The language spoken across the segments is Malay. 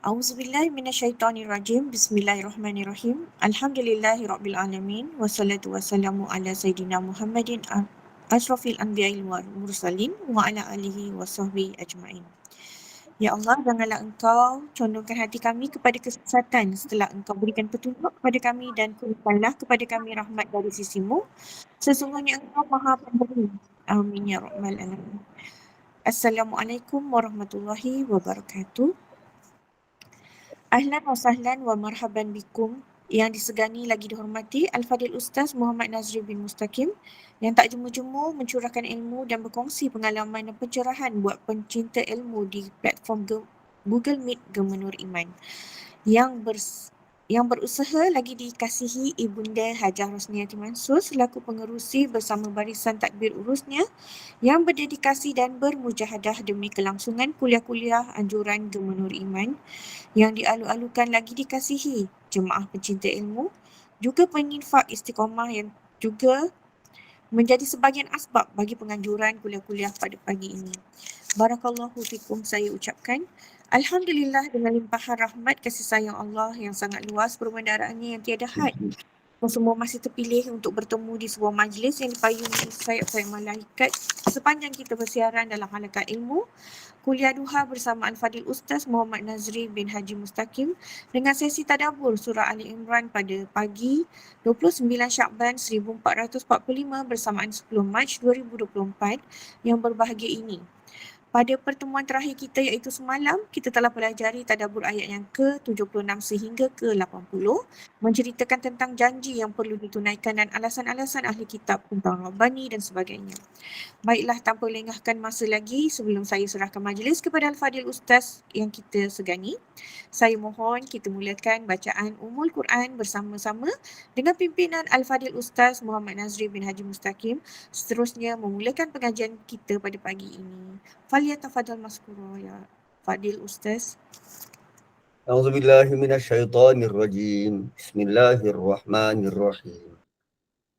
Auzubillahi minasyaitonirrajim. Bismillahirrahmanirrahim. Alhamdulillahirabbil alamin wassalatu wassalamu ala sayidina Muhammadin asrafil anbiya'i wal mursalin wa ala alihi wasahbihi ajmain. Ya Allah, janganlah Engkau condongkan hati kami kepada kesesatan setelah Engkau berikan petunjuk kepada kami dan kurniakanlah kepada kami rahmat dari sisimu. Sesungguhnya Engkau Maha Pemberi. Amin ya rabbal alamin. Assalamualaikum warahmatullahi wabarakatuh. Ahlan wa sahlan wa marhaban bikum yang disegani lagi dihormati Al-Fadil Ustaz Muhammad Nazri bin Mustaqim yang tak jemu-jemu mencurahkan ilmu dan berkongsi pengalaman dan pencerahan buat pencinta ilmu di platform Google Meet Gemenur Iman yang berusaha lagi dikasihi Ibunda Hajah Rosniati Mansur selaku pengerusi bersama barisan takbir urusnya yang berdedikasi dan bermujahadah demi kelangsungan kuliah-kuliah anjuran Gemenur Iman yang dialu-alukan lagi dikasihi jemaah pencinta ilmu, juga peninfak istiqamah yang juga menjadi sebahagian asbab bagi penganjuran kuliah-kuliah pada pagi ini. Barakallahu fikum, saya ucapkan Alhamdulillah dengan limpahan rahmat kasih sayang Allah yang sangat luas, perbendaaraannya yang tiada had. Semua masih terpilih untuk bertemu di sebuah majlis yang dipayungi sayap-sayap malaikat sepanjang kita bersiaran dalam halakat ilmu Kuliah Duha bersama Al-Fadil Ustaz Muhammad Nazri bin Haji Mustaqim dengan sesi tadabbur surah Ali Imran pada pagi 29 Syakban 1445 bersamaan 10 Mac 2024 yang berbahagia ini. Pada pertemuan terakhir kita iaitu semalam, kita telah pelajari tadabbur ayat yang ke-76 sehingga ke-80 menceritakan tentang janji yang perlu ditunaikan dan alasan-alasan ahli kitab tentang Rabbani dan sebagainya. Baiklah, tanpa lengahkan masa lagi, sebelum saya serahkan majlis kepada Al-Fadil Ustaz yang kita segani, saya mohon kita mulakan bacaan Ummul Quran bersama-sama dengan pimpinan Al-Fadil Ustaz Muhammad Nazri bin Haji Mustaqim, seterusnya memulakan pengajian kita pada pagi ini. Falyatafadhal maskura ya Fadil Ustaz. A'udzubillahi minasyaitonirrajim. Bismillahirrahmanirrahim.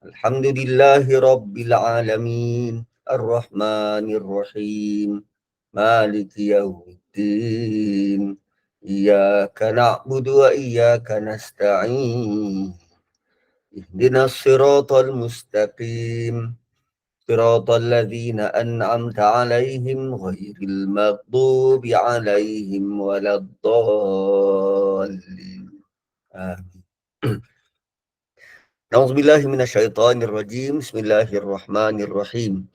Alhamdulillahi rabbil alamin. Arrahmanirrahim. Maliki yaumiddin. Iyyaka na'budu wa iyyaka nasta'in. Ihdinas siratal mustaqim. صراط الذين أنعمت عليهم غير المغضوب عليهم ولا الضالين آمين. أعوذ بالله من الشيطان الرجيم. بسم الله الرحمن الرحيم.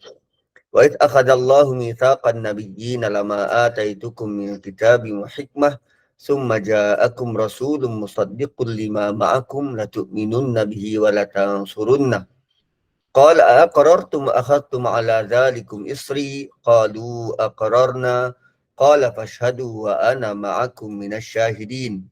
وإذ أخذ الله ميثاق النبيين لما آتيتكم من كتاب وحكمة ثم جاءكم رسول مصدق لما معكم لتؤمنن به ولتنصرنه قال أقررتم أخذتم على ذلكم إصري قالوا أقررنا قال فاشهدوا وأنا معكم من الشاهدين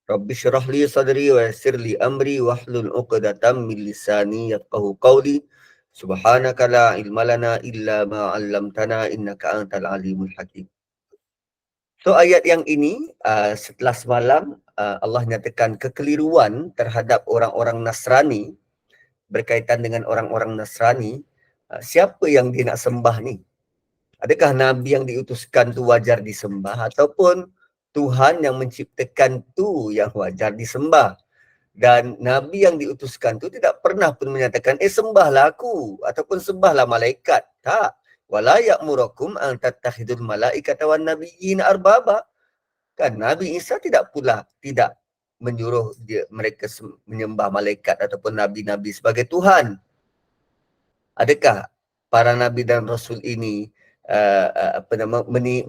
رب اشرح لي صدري ويسر لي أمري واحلل عقدة من لساني يفقهوا قولي سبحانك لا علم لنا إلا ما علمتنا إنك أنت العليم الحكيم. So ayat yang ini setelah semalam Allah nyatakan kekeliruan terhadap orang-orang Nasrani berkaitan dengan orang-orang Nasrani, siapa yang dia nak sembah ni? Adakah Nabi yang diutuskan tu wajar disembah ataupun Tuhan yang menciptakan tu yang wajar disembah? Dan Nabi yang diutuskan tu tidak pernah pun menyatakan, sembahlah aku ataupun sembahlah malaikat. Tak. Wala ya'murakum an tattakhidul malaikata wan nabiyyin arbaba. Kan Nabi Isa tidak menyuruh mereka menyembah malaikat ataupun nabi-nabi sebagai Tuhan. Adakah para nabi dan rasul ini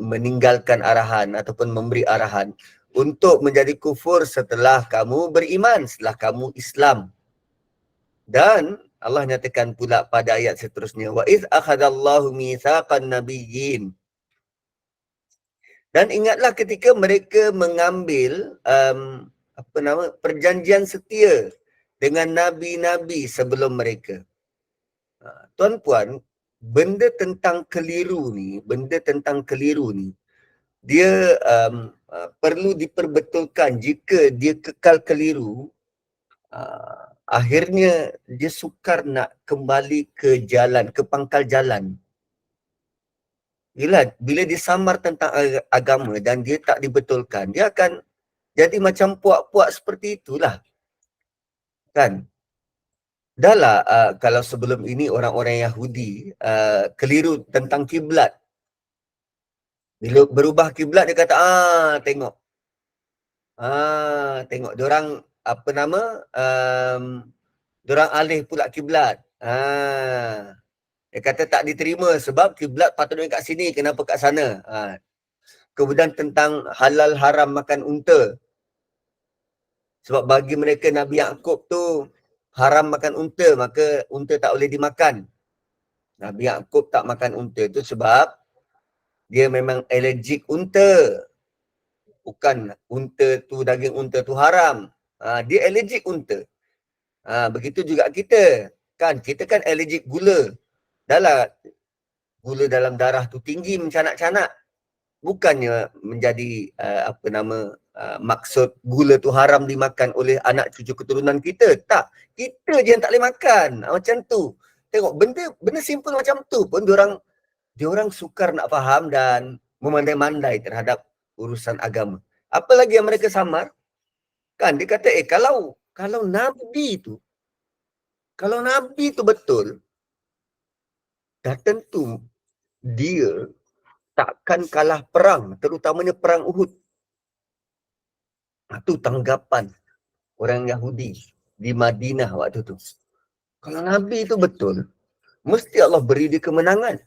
meninggalkan arahan ataupun memberi arahan untuk menjadi kufur setelah kamu beriman, setelah kamu Islam? Dan Allah nyatakan pula pada ayat seterusnya, wa iz akhadallahu mitsaqan nabiyyin. Dan ingatlah ketika mereka mengambil perjanjian setia dengan nabi-nabi sebelum mereka. Tuan-puan, benda tentang keliru ni, dia perlu diperbetulkan. Jika dia kekal keliru, akhirnya dia sukar nak kembali ke jalan, ke pangkal jalan. Yelah, bila dia samar tentang agama dan dia tak dibetulkan, dia akan jadi macam puak-puak seperti itulah. Kan? Dah lah, kalau sebelum ini orang-orang Yahudi keliru tentang kiblat. Bila berubah kiblat, dia kata, tengok. Tengok, diorang, apa nama, diorang alih pula kiblat. Dia kata tak diterima sebab kiblat patutnya kat sini, kenapa kat sana. Kemudian tentang halal haram makan unta. Sebab bagi mereka Nabi Yaakob tu haram makan unta, maka unta tak boleh dimakan. Nabi Yaakob tak makan unta tu sebab dia memang allergic unta. Bukan unta tu, daging unta tu haram. Dia allergic unta. Begitu juga kita. Kan, kita kan allergic gula. Dah lah, gula dalam darah tu tinggi mencanak-canak. Bukannya menjadi maksud gula tu haram dimakan oleh anak cucu keturunan kita. Tak. Kita je yang tak boleh makan. Macam tu. Tengok, benda simple macam tu pun diorang sukar nak faham dan memandai-mandai terhadap urusan agama. Apa lagi yang mereka samar? Kan dia kata, kalau Nabi tu betul, dah tentu dia takkan kalah perang, terutamanya perang Uhud. Itu tanggapan orang Yahudi di Madinah waktu tu. Kalau Nabi itu betul, mesti Allah beri dia kemenangan.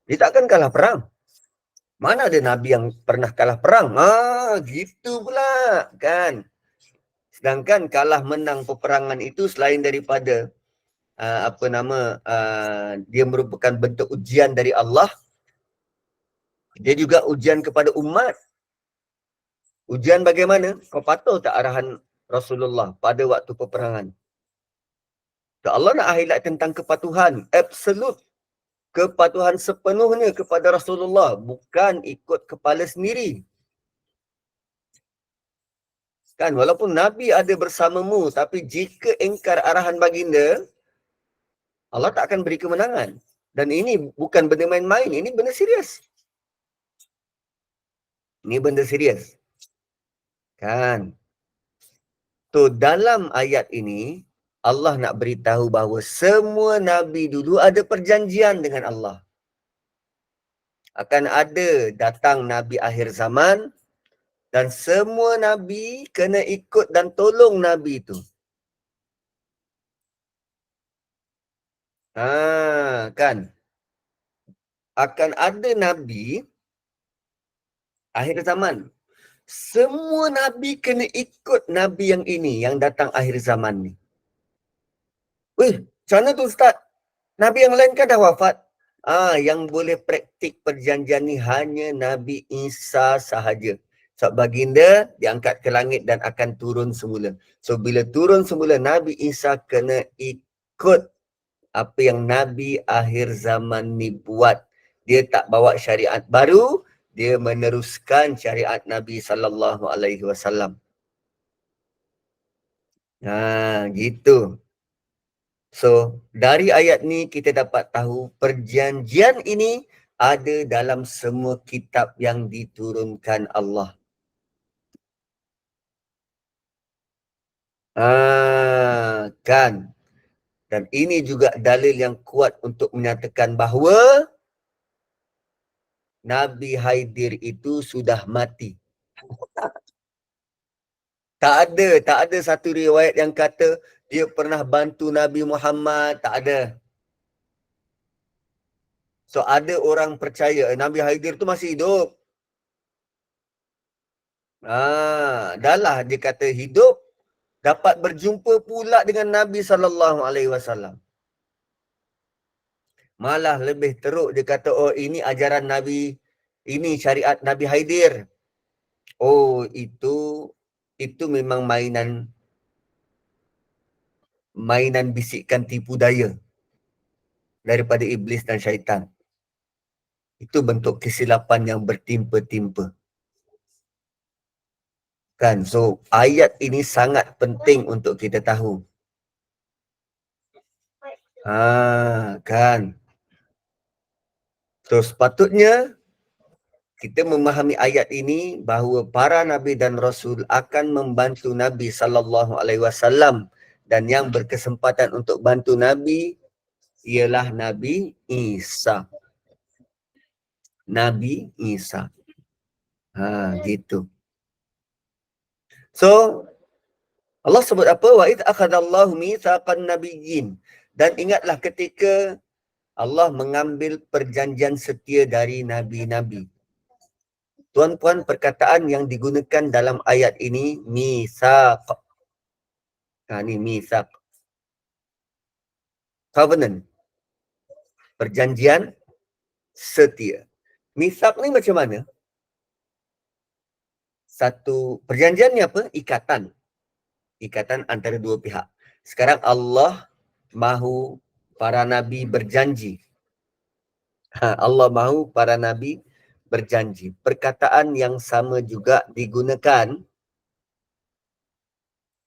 Dia takkan kalah perang. Mana ada Nabi yang pernah kalah perang? Gitu pula, kan? Sedangkan kalah menang peperangan itu selain daripada dia merupakan bentuk ujian dari Allah, dia juga ujian kepada umat. Ujian bagaimana? Kau patuh tak arahan Rasulullah pada waktu peperangan? Allah nak highlight tentang kepatuhan, absolute. Kepatuhan sepenuhnya kepada Rasulullah, bukan ikut kepala sendiri. Kan, walaupun Nabi ada bersamamu, tapi jika engkar arahan baginda, Allah tak akan beri kemenangan. Dan ini bukan benda main-main, ini benda serius. Ini benda serius. Kan. So, dalam ayat ini, Allah nak beritahu bahawa semua Nabi dulu ada perjanjian dengan Allah. Akan ada datang Nabi akhir zaman, dan semua Nabi kena ikut dan tolong Nabi itu. Kan. Akan ada Nabi akhir zaman. Semua Nabi kena ikut Nabi yang ini, yang datang akhir zaman ni. Macam mana tu Ustaz? Nabi yang lain kan dah wafat. Yang boleh praktik perjanjian ni hanya Nabi Isa sahaja. Sebab baginda diangkat ke langit dan akan turun semula. So, bila turun semula, Nabi Isa kena ikut apa yang Nabi akhir zaman ni buat. Dia tak bawa syariat baru, dia meneruskan syariat Nabi SAW. Gitu. So, dari ayat ni kita dapat tahu perjanjian ini ada dalam semua kitab yang diturunkan Allah. Kan. Dan ini juga dalil yang kuat untuk menyatakan bahawa Nabi Haidir itu sudah mati. Tak ada satu riwayat yang kata dia pernah bantu Nabi Muhammad, tak ada. So, ada orang percaya Nabi Haidir tu masih hidup. Dah lah dia kata hidup, dapat berjumpa pula dengan Nabi SAW. Malah lebih teruk dia kata, ini ajaran Nabi, ini syariat Nabi Haidir. Itu memang mainan bisikan tipu daya daripada iblis dan syaitan. Itu bentuk kesilapan yang bertimpa-timpa. Kan, so ayat ini sangat penting untuk kita tahu. Kan. So, sepatutnya kita memahami ayat ini bahawa para nabi dan rasul akan membantu Nabi sallallahu alaihi wasallam, dan yang berkesempatan untuk bantu Nabi ialah Nabi Isa. Nabi Isa. Gitu. So, Allah sebut apa? Wa id akhadallahu mitsaqan nabiyyin. Dan ingatlah ketika Allah mengambil perjanjian setia dari nabi-nabi. Tuan-puan, perkataan yang digunakan dalam ayat ini mitsaq. Ini mitsaq. Covenant. Perjanjian setia. Mitsaq ni macam mana? Satu perjanjian ni apa? Ikatan. Ikatan antara dua pihak. Sekarang Allah mahu para nabi berjanji. Allah mahu para nabi berjanji. Perkataan yang sama juga digunakan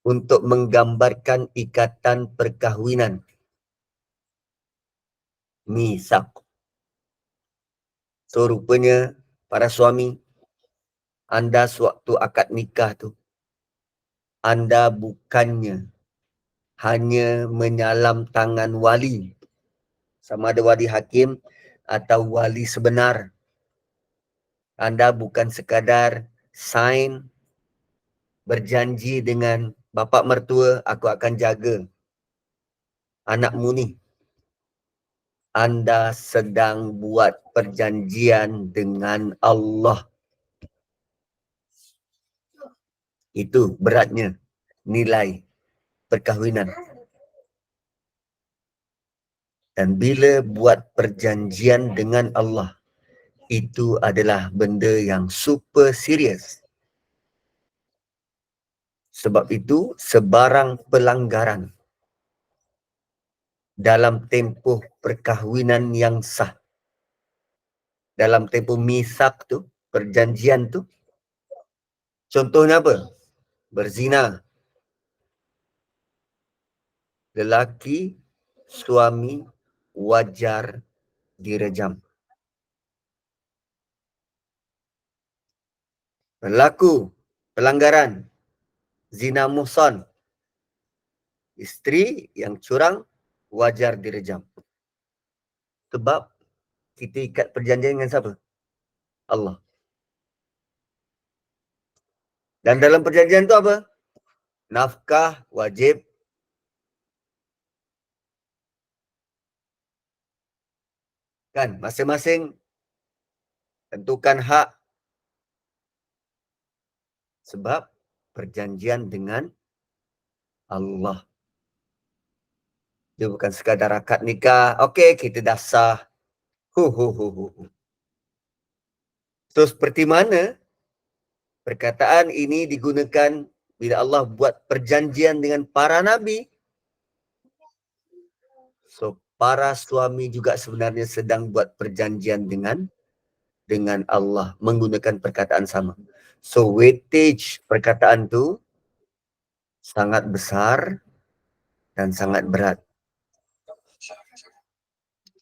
untuk menggambarkan ikatan perkahwinan. Mitsaq. So rupanya para suami, anda sewaktu akad nikah tu, anda bukannya hanya menyalam tangan wali, sama ada wali hakim atau wali sebenar. Anda bukan sekadar sign berjanji dengan bapa mertua, aku akan jaga anakmu ni. Anda sedang buat perjanjian dengan Allah. Itu beratnya nilai perkahwinan. Dan bila buat perjanjian dengan Allah, itu adalah benda yang super serius. Sebab itu, sebarang pelanggaran dalam tempoh perkahwinan yang sah, dalam tempoh mitsaq tu, perjanjian tu, contohnya apa? Berzina. Lelaki, suami wajar direjam. Berlaku pelanggaran zina muhsan, isteri yang curang wajar direjam. Sebab kita ikat perjanjian dengan siapa? Allah. Dan dalam perjanjian tu apa? Nafkah wajib. Kan, masing-masing tentukan hak. Sebab perjanjian dengan Allah. Dia bukan sekadar akad nikah. Okey, kita dah sah. So, seperti mana perkataan ini digunakan bila Allah buat perjanjian dengan para nabi? So, para suami juga sebenarnya sedang buat perjanjian dengan Allah menggunakan perkataan sama. So, weightage perkataan tu sangat besar dan sangat berat.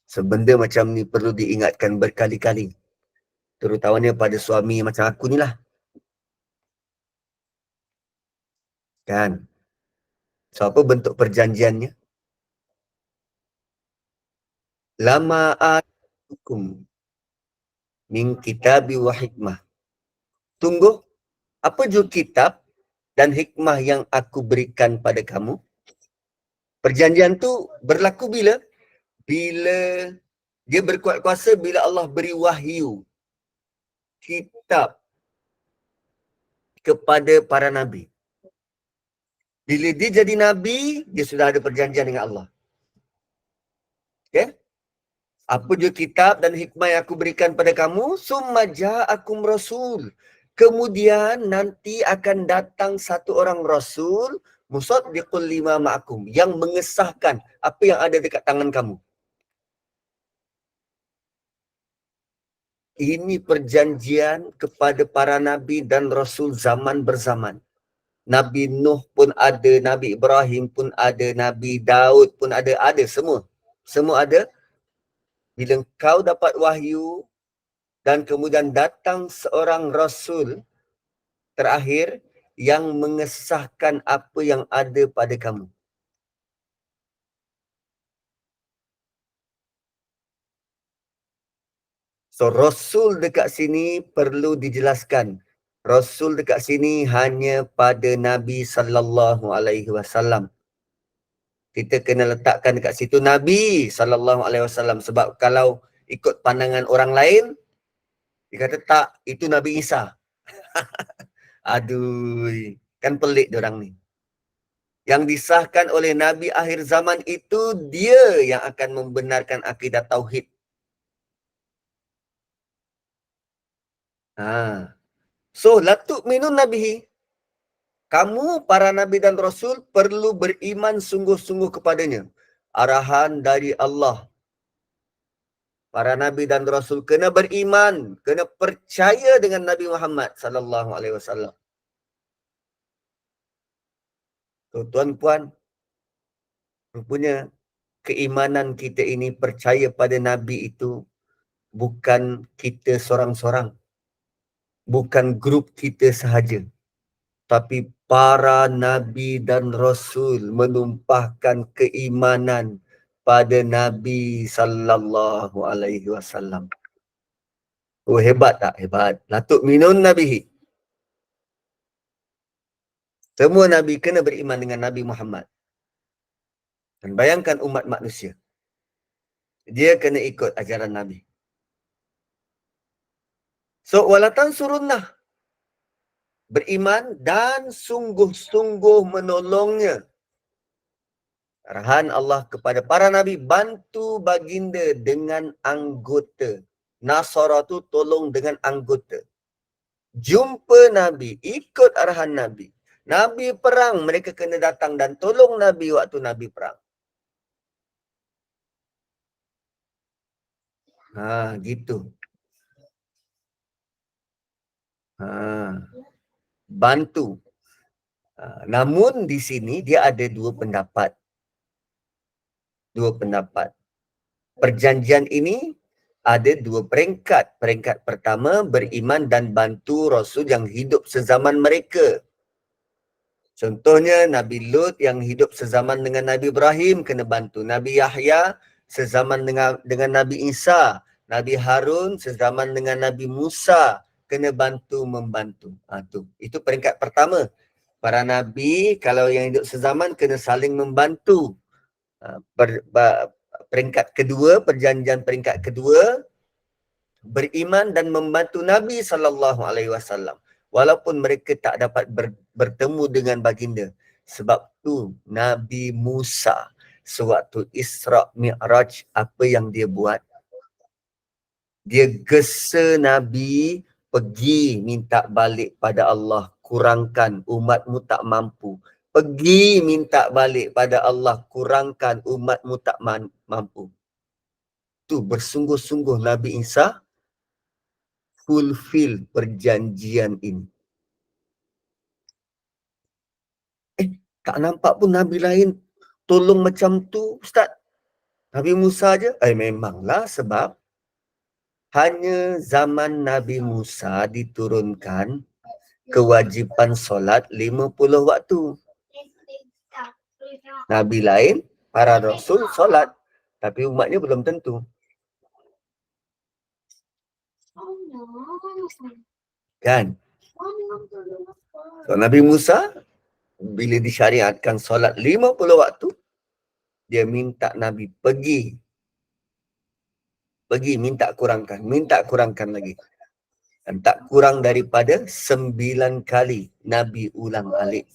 Sebenda macam ni perlu diingatkan berkali-kali. Terutamanya pada suami macam aku ni lah. Kan? So, apa bentuk perjanjiannya? Lama atukum min kitabi wa hikmah. Tunggu, apa jua kitab dan hikmah yang aku berikan pada kamu? Perjanjian tu berlaku bila? Bila dia berkuat kuasa, bila Allah beri wahyu kitab kepada para nabi. Bila dia jadi nabi, dia sudah ada perjanjian dengan Allah. Okay? Apa jua kitab dan hikmah yang aku berikan pada kamu? Summa ja'akum rasul. Kemudian nanti akan datang satu orang rasul, musaddiqul lima ma'akum, yang mengesahkan apa yang ada dekat tangan kamu. Ini perjanjian kepada para nabi dan rasul zaman berzaman. Nabi Nuh pun ada, Nabi Ibrahim pun ada, Nabi Daud pun ada semua. Semua ada. Bila kau dapat wahyu, Dan kemudian datang seorang Rasul terakhir yang mengesahkan apa yang ada pada kamu. So, Rasul dekat sini perlu dijelaskan. Rasul dekat sini hanya pada Nabi sallallahu alaihi wasallam. Kita kena letakkan dekat situ Nabi sallallahu alaihi wasallam, sebab kalau ikut pandangan orang lain, dia kata tak, itu Nabi Isa. Aduh, kan pelik diorang ni. Yang disahkan oleh Nabi akhir zaman itu, dia yang akan membenarkan akidah tauhid. So, latuk minun nabihi. Kamu, para Nabi dan Rasul, perlu beriman sungguh-sungguh kepadanya. Arahan dari Allah. Para Nabi dan Rasul kena beriman, kena percaya dengan Nabi Muhammad sallallahu alaihi wasallam. Tuan-puan, rupanya keimanan kita ini percaya pada Nabi itu bukan kita sorang-sorang. Bukan grup kita sahaja. Tapi para Nabi dan Rasul menumpahkan keimanan pada Nabi sallallahu alaihi wasallam. Oh, hebat tak? Hebat. Latuk minun nabihi. Semua Nabi kena beriman dengan Nabi Muhammad. Dan bayangkan umat manusia. Dia kena ikut ajaran Nabi. So, walatan surunnah. Beriman dan sungguh-sungguh menolongnya. Arahan Allah kepada para Nabi, bantu baginda dengan anggota. Nasara tu tolong dengan anggota. Jumpa Nabi, ikut arahan Nabi. Nabi perang, mereka kena datang dan tolong Nabi waktu Nabi perang. Gitu. Bantu. Namun di sini dia ada dua pendapat. Perjanjian ini ada dua peringkat. Peringkat pertama, beriman dan bantu Rasul yang hidup sezaman mereka. Contohnya Nabi Lut yang hidup sezaman dengan Nabi Ibrahim kena bantu. Nabi Yahya sezaman dengan Nabi Isa. Nabi Harun sezaman dengan Nabi Musa kena membantu. Itu peringkat pertama. Para Nabi kalau yang hidup sezaman kena saling membantu. Peringkat kedua, perjanjian peringkat kedua, beriman dan membantu Nabi sallallahu alaihi wasallam walaupun mereka tak dapat bertemu dengan baginda. Sebab tu Nabi Musa sewaktu Isra Mi'raj, apa yang dia buat? Dia gesa Nabi pergi minta balik pada Allah, kurangkan umatmu tak mampu. Pergi minta balik pada Allah, kurangkan umatmu tak mampu. Tu bersungguh-sungguh Nabi Isa fulfill perjanjian ini. Tak nampak pun Nabi lain tolong macam tu, Ustaz. Nabi Musa je? Memanglah, sebab hanya zaman Nabi Musa diturunkan kewajipan solat 50 waktu. Nabi lain, para Rasul solat, tapi umatnya belum tentu. Kan? So, Nabi Musa bila disyariatkan solat 50 waktu, dia minta Nabi pergi minta kurangkan lagi. Dan tak kurang daripada 9 kali Nabi ulang alik.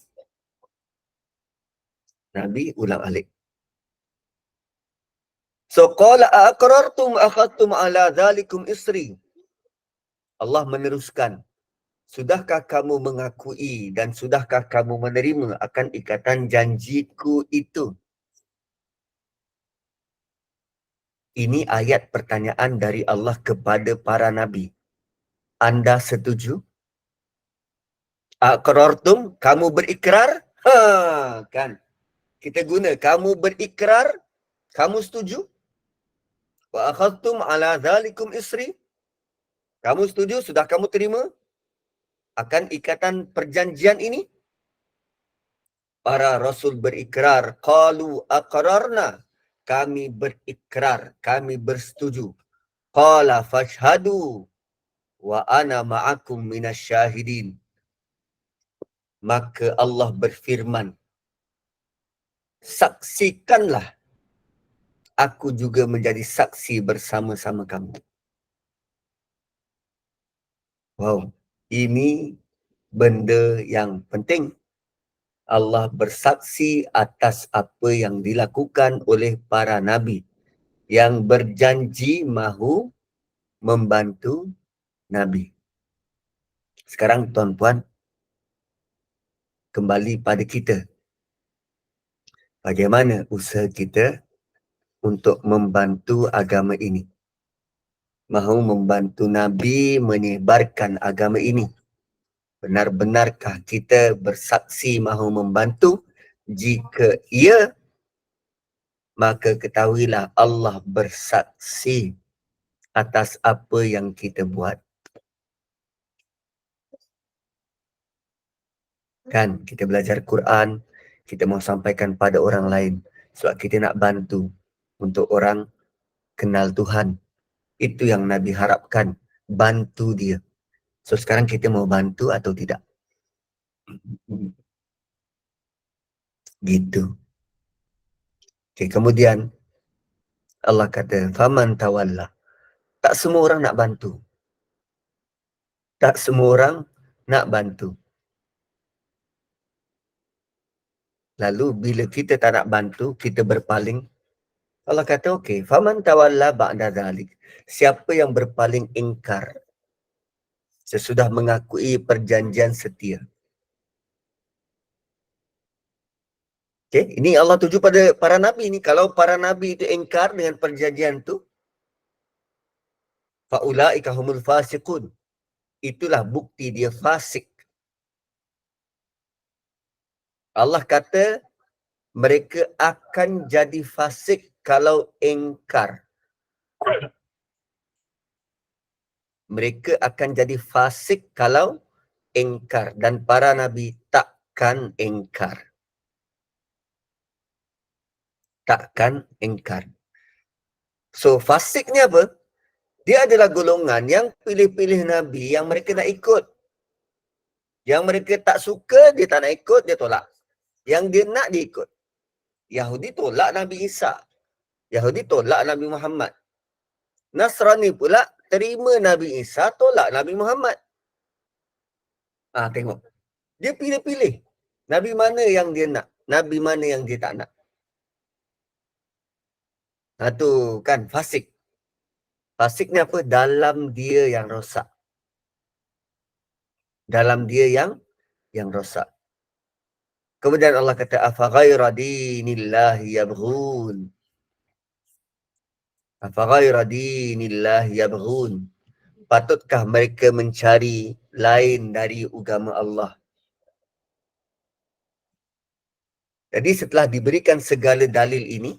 So, qala aqrartum akhadtum ala dhalikum isri. Allah meneruskan, sudahkah kamu mengakui dan sudahkah kamu menerima akan ikatan janjiku itu? Ini ayat pertanyaan dari Allah kepada para Nabi. Anda setuju? Aqrartum, kamu berikrar? Kan? Kita guna, kamu berikrar? Kamu setuju? Wa akhadtum ala dhalikum isri? Kamu setuju? Sudah kamu terima akan ikatan perjanjian ini? Para Rasul berikrar, qalu aqrarna, kami berikrar, kami bersetuju. Qala fashhadu wa ana ma'akum minasyahidin. Maka Allah berfirman, saksikanlah, aku juga menjadi saksi bersama-sama kamu. Wow, ini benda yang penting. Allah bersaksi atas apa yang dilakukan oleh para nabi yang berjanji mahu membantu nabi. Sekarang tuan-puan, kembali pada kita. Bagaimana usaha kita untuk membantu agama ini? Mahu membantu nabi menyebarkan agama ini? Benar-benarkah kita bersaksi mahu membantu? Jika ia, maka ketahuilah Allah bersaksi atas apa yang kita buat. Kan, kita belajar Quran, kita mau sampaikan pada orang lain. Sebab kita nak bantu untuk orang kenal Tuhan. Itu yang Nabi harapkan, bantu dia. So sekarang kita mau bantu atau tidak? Gitu. Okay, kemudian Allah kata, faman tawalla. Tak semua orang nak bantu. Tak semua orang nak bantu. Lalu bila kita tak nak bantu, kita berpaling. Allah kata, okey, faman tawalla ba'da dzalik. Siapa yang berpaling ingkar sesudah mengakui perjanjian setia. Okey, ini Allah tuju pada para nabi ni. Kalau para nabi itu ingkar dengan perjanjian tu, faulaika humul fasiqun. Itulah bukti dia fasik. Allah kata mereka akan jadi fasik kalau ingkar. Mereka akan jadi fasik kalau ingkar. Dan para nabi takkan ingkar. Takkan ingkar. So fasik ni apa? Dia adalah golongan yang pilih-pilih nabi yang mereka nak ikut. Yang mereka tak suka, dia tak nak ikut, dia tolak. Yang dia nak, dia ikut. Yahudi tolak Nabi Isa. Yahudi tolak Nabi Muhammad. Nasrani pula terima Nabi Isa, tolak Nabi Muhammad. Tengok. Dia pilih-pilih. Nabi mana yang dia nak, Nabi mana yang dia tak nak. Tu kan fasik. Fasik ni apa? Dalam dia yang rosak. Dalam dia yang rosak. Kemudian Allah kata, afa ghaira dinillahi yabghun. Afa ghaira dinillahi yabghun. Patutkah mereka mencari lain dari agama Allah? Jadi setelah diberikan segala dalil ini,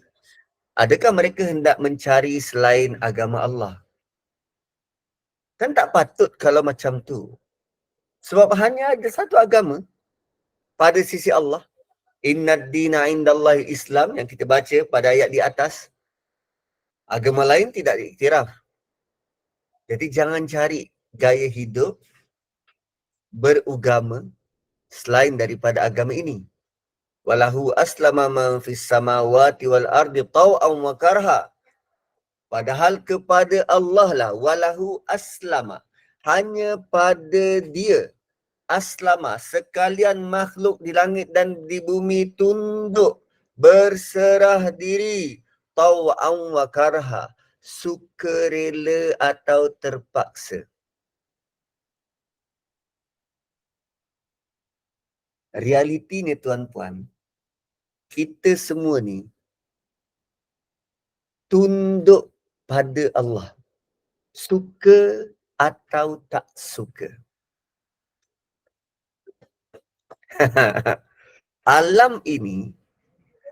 adakah mereka hendak mencari selain agama Allah? Kan tak patut kalau macam tu. Sebab hanya ada satu agama pada sisi Allah. Innad dina indallahi Islam, yang kita baca pada ayat di atas. Agama lain tidak diiktiraf. Jadi jangan cari gaya hidup beragama selain daripada agama ini. Walahu aslama man fis samawati wal ardi taw'an wa karha. Padahal kepada Allah lah, walahu aslama, hanya pada dia, aslama, sekalian makhluk di langit dan di bumi tunduk, berserah diri, taw'an wa karha, sukarela atau terpaksa. Realiti ni tuan-puan, kita semua ni tunduk pada Allah, suka atau tak suka. Alam ini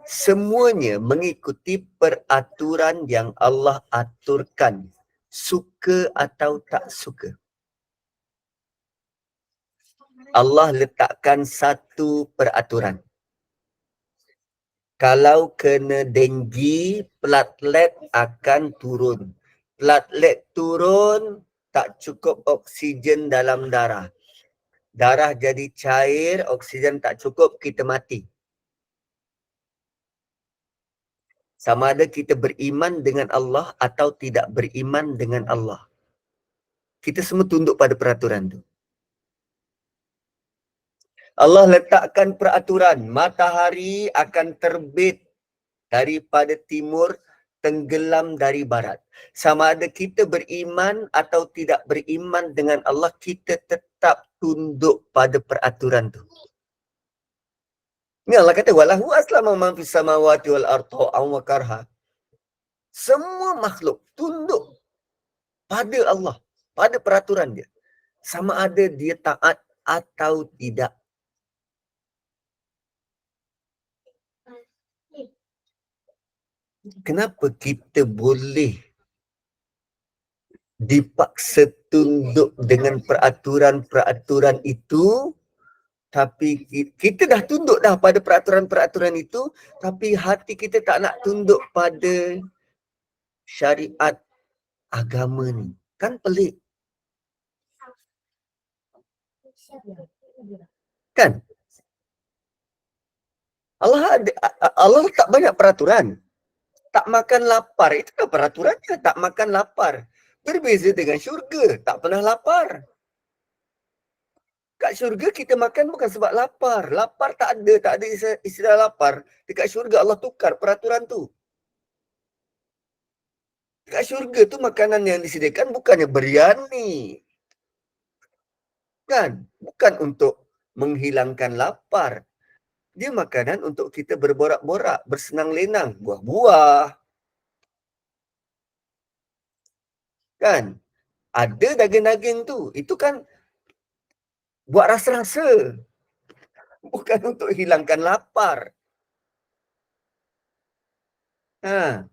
semuanya mengikuti peraturan yang Allah aturkan, suka atau tak suka. Allah letakkan satu peraturan. Kalau kena denggi, platelet akan turun. Platelet turun, tak cukup oksigen dalam darah. Darah jadi cair, oksigen tak cukup, kita mati. Sama ada kita beriman dengan Allah atau tidak beriman dengan Allah. Kita semua tunduk pada peraturan tu. Allah letakkan peraturan, matahari akan terbit daripada timur, tenggelam dari barat. Sama ada kita beriman atau tidak beriman dengan Allah, kita tetap tunduk pada peraturan tu. Ini Allah kata, walahu aslama man fis samawati wal ardi taw'an wa karha. Semua makhluk tunduk pada Allah, pada peraturan dia. Sama ada dia taat atau tidak. Kenapa kita boleh dipaksa tunduk dengan peraturan-peraturan itu, tapi kita dah tunduk dah pada peraturan-peraturan itu, tapi hati kita tak nak tunduk pada syariat agama ni. Kan pelik. Kan? Allah tak banyak peraturan. Tak makan lapar, itu kan peraturannya, tak makan lapar. Berbeza dengan syurga, tak pernah lapar. Kat syurga kita makan bukan sebab lapar. Lapar tak ada istilah lapar. Dekat syurga Allah tukar peraturan tu. Dekat syurga tu makanan yang disediakan bukannya biryani. Kan? Bukan untuk menghilangkan lapar. Dia makanan untuk kita berborak-borak, bersenang lenang, buah-buah. Kan? Ada daging-daging tu. Itu kan buat rasa-rasa. Bukan untuk hilangkan lapar. Ha.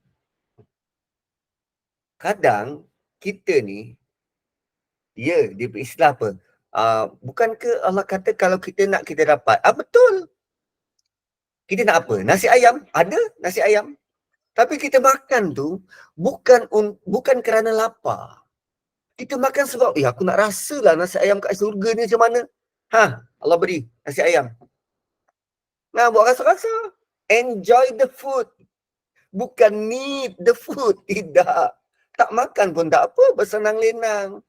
Kadang kita ni, ya, dia beristilah apa? Bukan ke Allah kata kalau kita nak kita dapat? Betul. Kita nak apa? Nasi ayam? Ada nasi ayam. Tapi kita makan tu bukan kerana lapar. Kita makan sebab, aku nak rasalah nasi ayam kat surga ni macam mana. Allah beri nasi ayam. Nah, buat rasa-rasa. Enjoy the food. Bukan need the food. Tidak. Tak makan pun tak apa, bersenang lenang.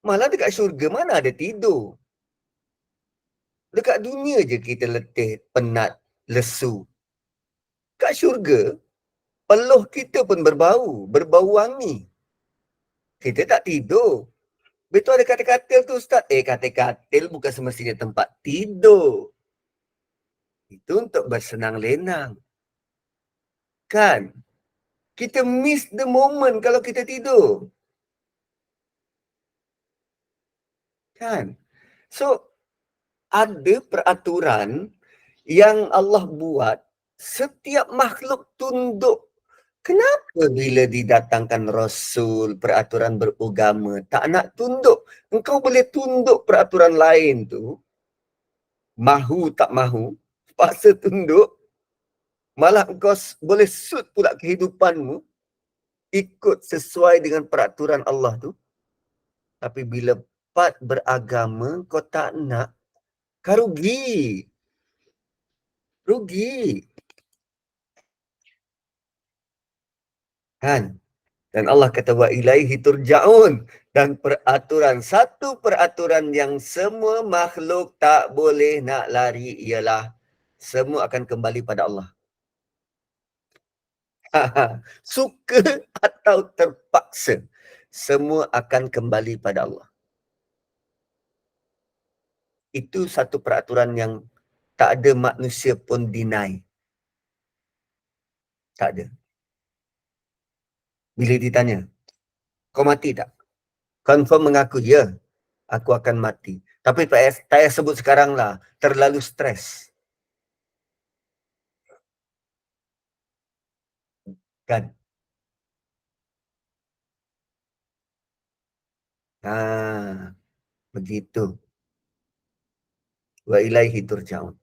Malah dekat syurga mana ada tidur. Dekat dunia je kita letih, penat, lesu. Kat syurga, peluh kita pun berbau wangi. Kita tak tidur. Betul ada katil-katil tu Ustaz. Katil-katil bukan semestinya tempat tidur. Itu untuk bersenang lenang. Kan? Kita miss the moment kalau kita tidur. Kan? So, ada peraturan yang Allah buat, setiap makhluk tunduk. Kenapa bila didatangkan Rasul, peraturan beragama, tak nak tunduk? Engkau boleh tunduk peraturan lain tu, mahu tak mahu, paksa tunduk, malah engkau boleh suit pula kehidupanmu, ikut sesuai dengan peraturan Allah tu. Tapi bila part beragama, kau tak nak, kau rugi. Rugi. Kan? Dan Allah kata wa ilaihi turja'un. Dan satu peraturan yang semua makhluk tak boleh nak lari ialah semua akan kembali pada Allah. Suka atau terpaksa, semua akan kembali pada Allah. Itu satu peraturan yang tak ada manusia pun deny. Tak ada. Bila ditanya, kau mati tak? Confirm mengaku, ya, aku akan mati. Tapi tak payah sebut sekarang lah. Terlalu stres. Kan? Begitu. wa ilaihi turja'un.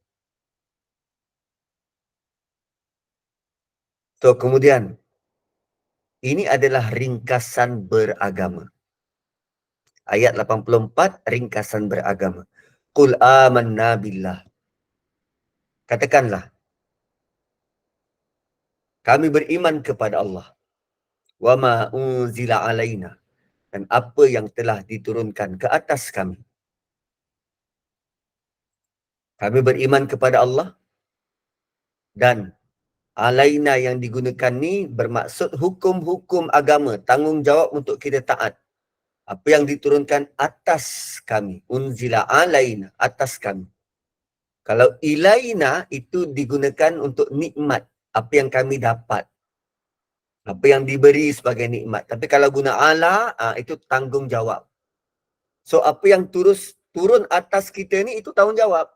So, kemudian, ini adalah ringkasan beragama. Ayat 84, ringkasan beragama. Qul amanna billah. Katakanlah, kami beriman kepada Allah. Wa ma unzila alaina. Dan apa yang telah diturunkan ke atas kami. Kami beriman kepada Allah. Dan alaina yang digunakan ni bermaksud hukum-hukum agama. Tanggungjawab untuk kita taat. Apa yang diturunkan atas kami. Unzila alaina, atas kami. Kalau ilaina itu digunakan untuk nikmat. Apa yang kami dapat. Apa yang diberi sebagai nikmat. Tapi kalau guna ala, itu tanggungjawab. So, apa yang turun atas kita ni, itu tanggungjawab.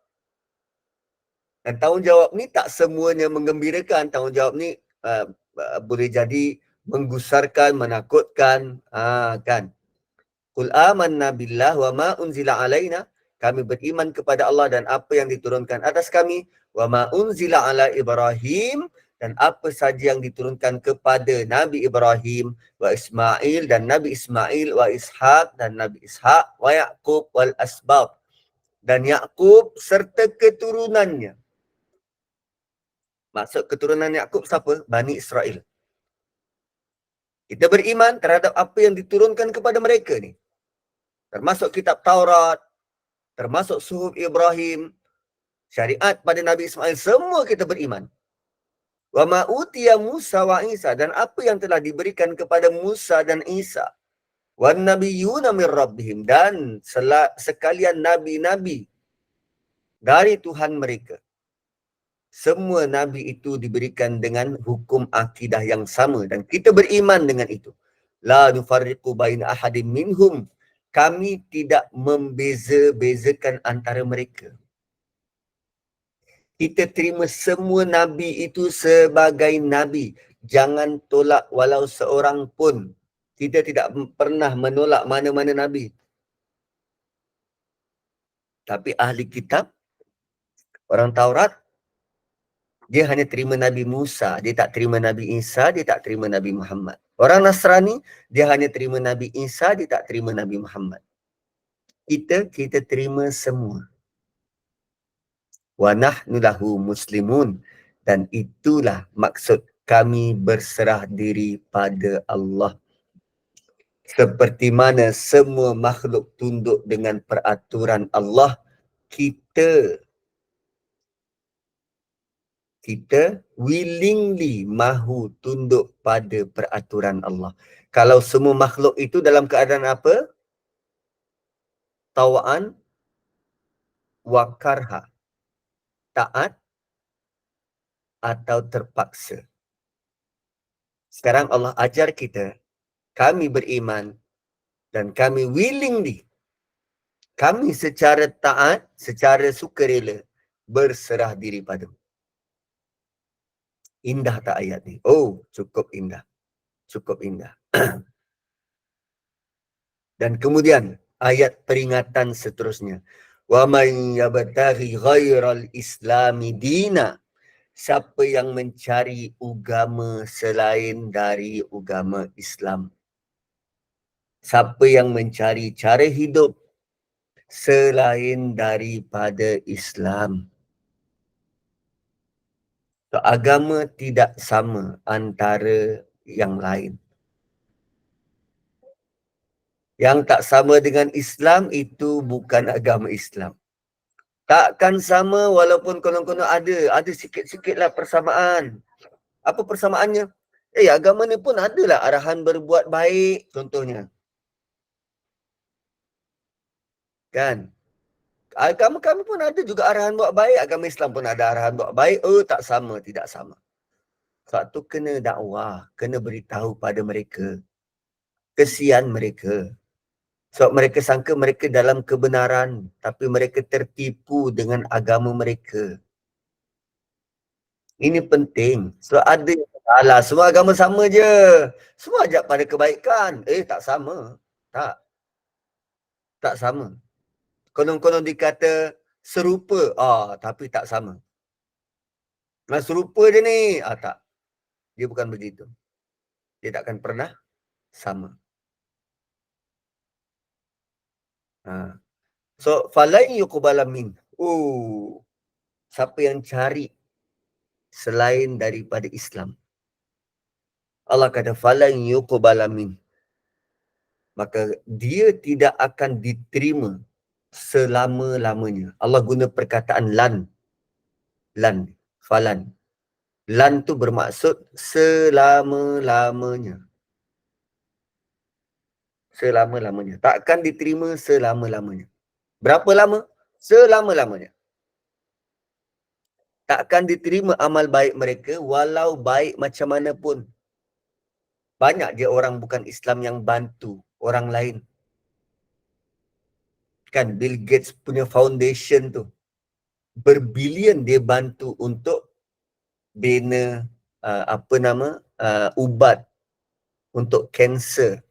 Dan tanggungjawab ni tak semuanya menggembirakan. Tanggungjawab ni boleh jadi menggusarkan, menakutkan. Kan? Qul amanna billah wa ma unzila alaina. Kami beriman kepada Allah dan apa yang diturunkan atas kami. Wa ma unzila ala Ibrahim. Dan apa saja yang diturunkan kepada Nabi Ibrahim. Wa Ismail dan Nabi Ismail. Wa Ishaq dan Nabi Ishaq. Wa Ya'qub wal asbab. Dan Ya'qub serta keturunannya. Maksud keturunan Ya'qub siapa? Bani Israel. Kita beriman terhadap apa yang diturunkan kepada mereka ni. Termasuk kitab Taurat, termasuk suhuf Ibrahim, syariat pada Nabi Ismail, semua kita beriman. Wa ma utiya Musa wa Isa, dan apa yang telah diberikan kepada Musa dan Isa. Wan nabiyyuna min rabbihim, dan sekalian nabi-nabi dari Tuhan mereka. Semua nabi itu diberikan dengan hukum akidah yang sama dan kita beriman dengan itu. La nufarriqu baina ahadin minhum. Kami tidak membeza-bezakan antara mereka. Kita terima semua nabi itu sebagai nabi. Jangan tolak walau seorang pun. Kita tidak pernah menolak mana-mana nabi. Tapi ahli kitab, orang Taurat, dia hanya terima Nabi Musa. Dia tak terima Nabi Isa, dia tak terima Nabi Muhammad. Orang Nasrani, dia hanya terima Nabi Isa, dia tak terima Nabi Muhammad. Kita terima semua. Wa nahnu lahu muslimun. Dan itulah maksud kami berserah diri pada Allah. Seperti mana semua makhluk tunduk dengan peraturan Allah, kita willingly mahu tunduk pada peraturan Allah. Kalau semua makhluk itu dalam keadaan apa? Tawaan wa karha. Taat atau terpaksa. Sekarang Allah ajar kita, kami beriman dan kami willingly, kami secara taat, secara sukarela berserah diri padamu. Indah tak ayat ni? Oh, cukup indah. Cukup indah. Dan kemudian ayat peringatan seterusnya. Wa man yabtaghi ghairal islami dina. Siapa yang mencari agama selain dari agama Islam. Siapa yang mencari cara hidup selain daripada Islam. So, agama tidak sama antara yang lain. Yang tak sama dengan Islam itu bukan agama Islam. Takkan sama walaupun konon-konon ada sikit-sikitlah persamaan. Apa persamaannya? Agama ni pun adalah arahan berbuat baik contohnya. Kan? Agama kami pun ada juga arahan buat baik, agama Islam pun ada arahan buat baik. Tak sama, tidak sama. Sebab tu kena dakwah, kena beritahu pada mereka. Kesian mereka. Sebab mereka sangka mereka dalam kebenaran, tapi mereka tertipu dengan agama mereka. Ini penting. Sebab ada yang salah, semua agama sama je. Semua ajak pada kebaikan. Tak sama. Tak sama. Konon-konon dikata Serupa, tapi tak sama. Nah, serupa je ni, tak. Dia bukan begitu. Dia takkan pernah sama. So, falan yuqbala min. Siapa yang cari selain daripada Islam, Allah kata falan yuqbala min, maka dia tidak akan diterima selama-lamanya. Allah guna perkataan lan. Falan. Lan tu bermaksud selama-lamanya. Selama-lamanya. Takkan diterima selama-lamanya. Berapa lama? Selama-lamanya. Takkan diterima amal baik mereka walau baik macam mana pun. Banyak je orang bukan Islam yang bantu orang lain. Kan Bill Gates punya foundation tu, berbilion dia bantu untuk bina ubat untuk kanser,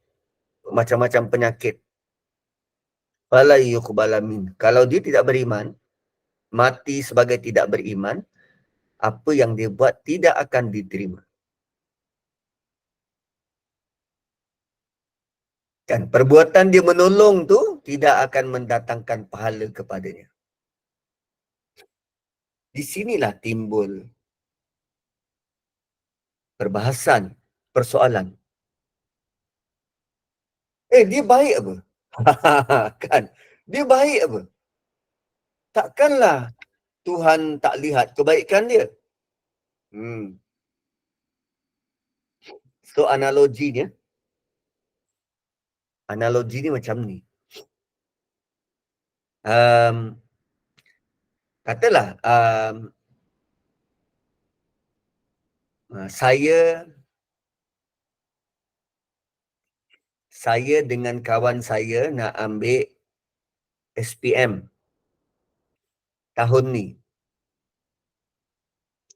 macam-macam penyakit. Fala yuqbala min. Kalau dia tidak beriman, mati sebagai tidak beriman, apa yang dia buat tidak akan diterima. Kan perbuatan dia menolong tu tidak akan mendatangkan pahala kepadanya. Di sinilah timbul perbahasan, persoalan. Dia baik apa? Kan? Dia baik apa? Takkanlah Tuhan tak lihat kebaikan dia. So analogi ni macam ni. Katalah saya dengan kawan saya nak ambil SPM tahun ni.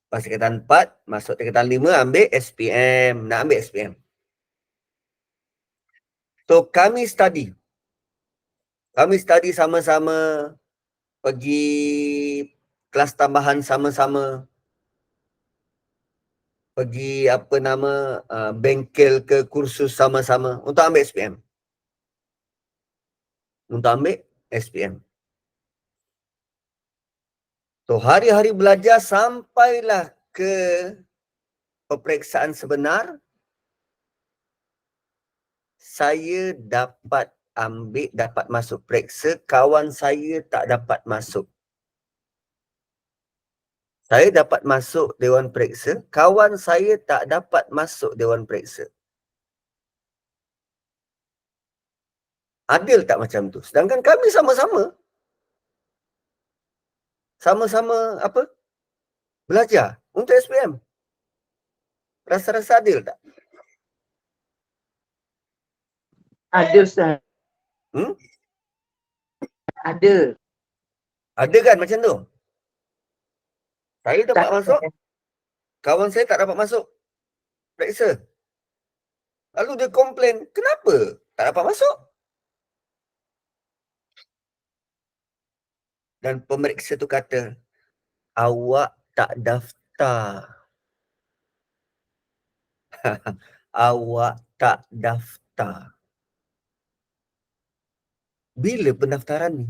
Pas tingkatan 4, masuk tingkatan 5, ambil SPM. Nak ambil SPM. So, kami study sama-sama, pergi kelas tambahan sama-sama, pergi bengkel ke kursus sama-sama untuk ambil SPM. So, hari-hari belajar sampailah ke peperiksaan sebenar, saya dapat masuk periksa, kawan saya tak dapat masuk. Saya dapat masuk Dewan Periksa, kawan saya tak dapat masuk Dewan Periksa. Adil tak macam tu? Sedangkan kami sama-sama belajar untuk SPM. Rasa-rasa adil tak? Ada, Ustaz. Ada. Ada kan macam tu? Saya dapat masuk, kawan saya tak dapat masuk periksa. Lalu dia komplain, kenapa tak dapat masuk? Dan pemeriksa tu kata, awak tak daftar. Awak tak daftar. Bila pendaftaran ni?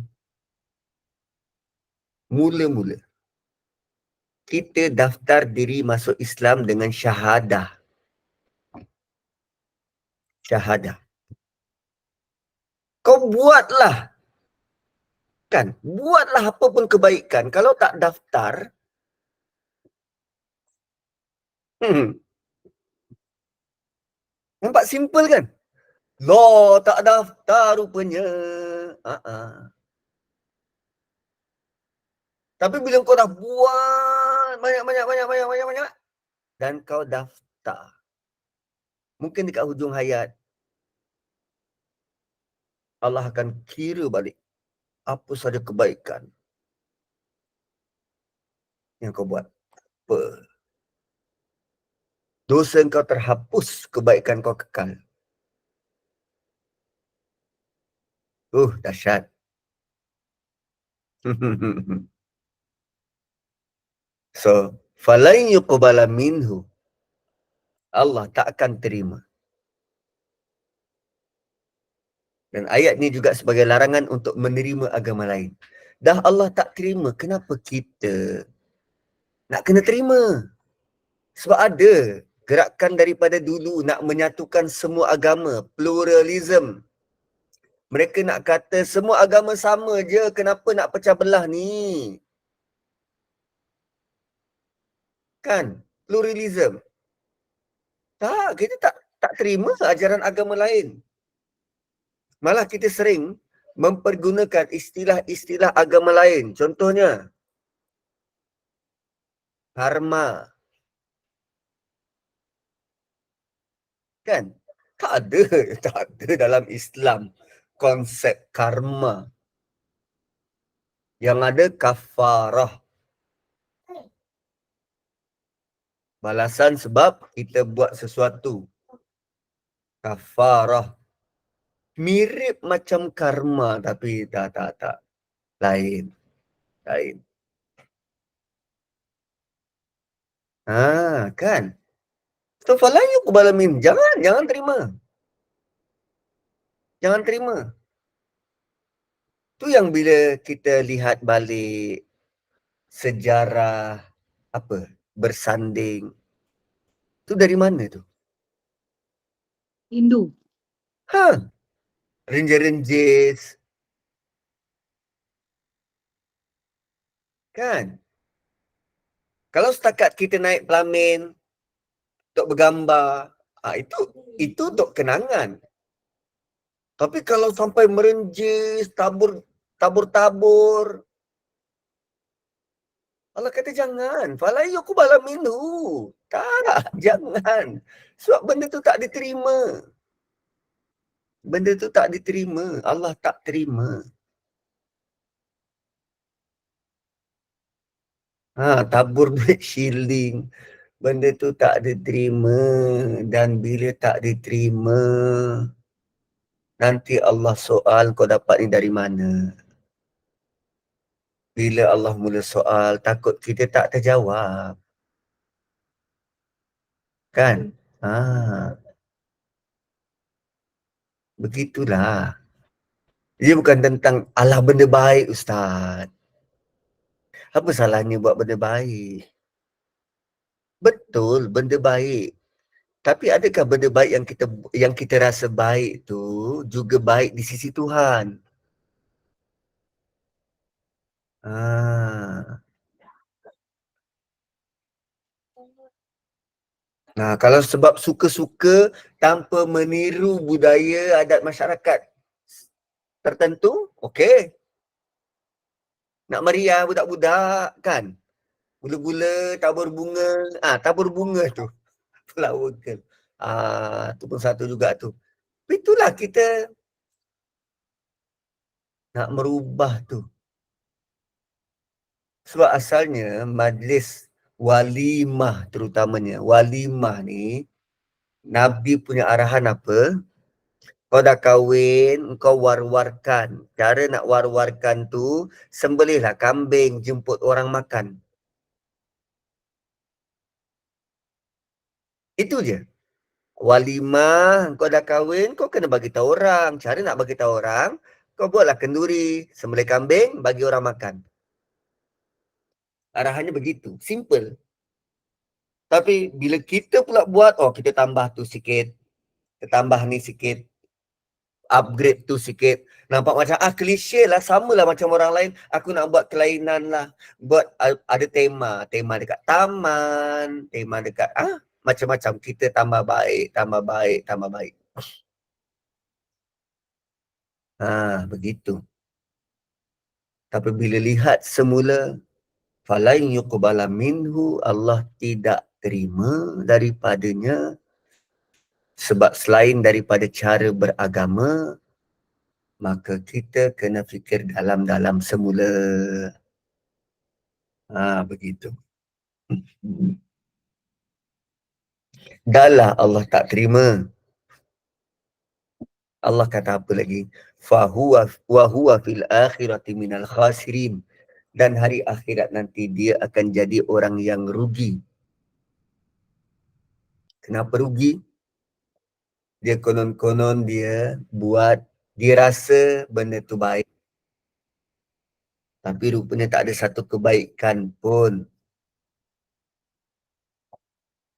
Mula-mula. Kita daftar diri masuk Islam dengan syahadah. Kau buatlah. Kan? Buatlah apa pun kebaikan. Kalau tak daftar, nampak simple kan? Tak daftar rupanya. Tapi bila kau dah buat banyak, dan kau daftar, mungkin dekat hujung hayat, Allah akan kira balik apa saja kebaikan yang kau buat. Dosa kau terhapus, kebaikan kau kekal. Dahsyat. So, falan yuqbala minhu. Allah tak akan terima. Dan ayat ni juga sebagai larangan untuk menerima agama lain. Dah Allah tak terima, kenapa kita nak kena terima? Sebab ada gerakan daripada dulu nak menyatukan semua agama, pluralism. Mereka nak kata semua agama sama je, kenapa nak pecah belah ni? Kan? Pluralism. Tak, kita tak terima ajaran agama lain. Malah kita sering mempergunakan istilah-istilah agama lain. Contohnya, karma. Kan? Tak ada, tak ada dalam Islam konsep karma. Yang ada kafarah. Balasan sebab kita buat sesuatu. Kafarah. Mirip macam karma tapi tak. Lain. Kan? So, fala yuqbala min. Jangan terima. Jangan terima. Tu yang bila kita lihat balik sejarah bersanding. Tu dari mana tu? Hindu. Renjer-renjis. Kan? Kalau setakat kita naik pelamin untuk bergambar, itu untuk kenangan. Tapi kalau sampai merenjis, tabur-tabur, Allah kata jangan. Fala yuqbala minhu. Tak, jangan. Sebab benda tu tak diterima. Benda tu tak diterima. Allah tak terima. Tabur duit shilling. Benda tu tak diterima. Dan bila tak diterima, nanti Allah soal kau dapat ni dari mana. Bila Allah mula soal, takut kita tak terjawab. Kan? Begitulah. Dia bukan tentang alah benda baik, Ustaz. Apa salahnya buat benda baik? Betul, benda baik. Tapi adakah benda baik yang kita rasa baik tu juga baik di sisi Tuhan? Kalau sebab suka-suka tanpa meniru budaya adat masyarakat tertentu, okey. Nak meriah budak-budak kan? Gula-gula, tabur bunga tu. Flower girl. Tu pun satu juga tu. Itulah kita nak merubah tu. Sebab asalnya majlis walimah terutamanya. Walimah ni, Nabi punya arahan apa? Kau dah kahwin, kau war-warkan. Cara nak war-warkan tu, sembelihlah kambing, jemput orang makan. Itu je. Walimah, kau dah kahwin, kau kena bagi tahu orang. Cara nak bagi tahu orang, kau buatlah kenduri, sembelih kambing, bagi orang makan. Arahannya begitu. Simple. Tapi bila kita pula buat, kita tambah tu sikit. Kita tambah ni sikit. Upgrade tu sikit. Nampak macam, klise lah. Sama lah macam orang lain. Aku nak buat kelainan lah. Buat ada tema. Tema dekat taman. Tema dekat, macam-macam. Kita tambah baik. Begitu. Tapi bila lihat semula, falan yuqbala minhu, Allah tidak terima daripadanya, sebab selain daripada cara beragama, maka kita kena fikir dalam-dalam semula. Begitu. Dahlah Allah tak terima. Allah kata apa lagi? Fahuwa wa huwa fil akhirati minal khasirin. dan hari akhirat nanti dia akan jadi orang yang rugi. Kenapa rugi? Dia konon-konon dia buat, dia rasa benda tu baik, tapi rupanya tak ada satu kebaikan pun.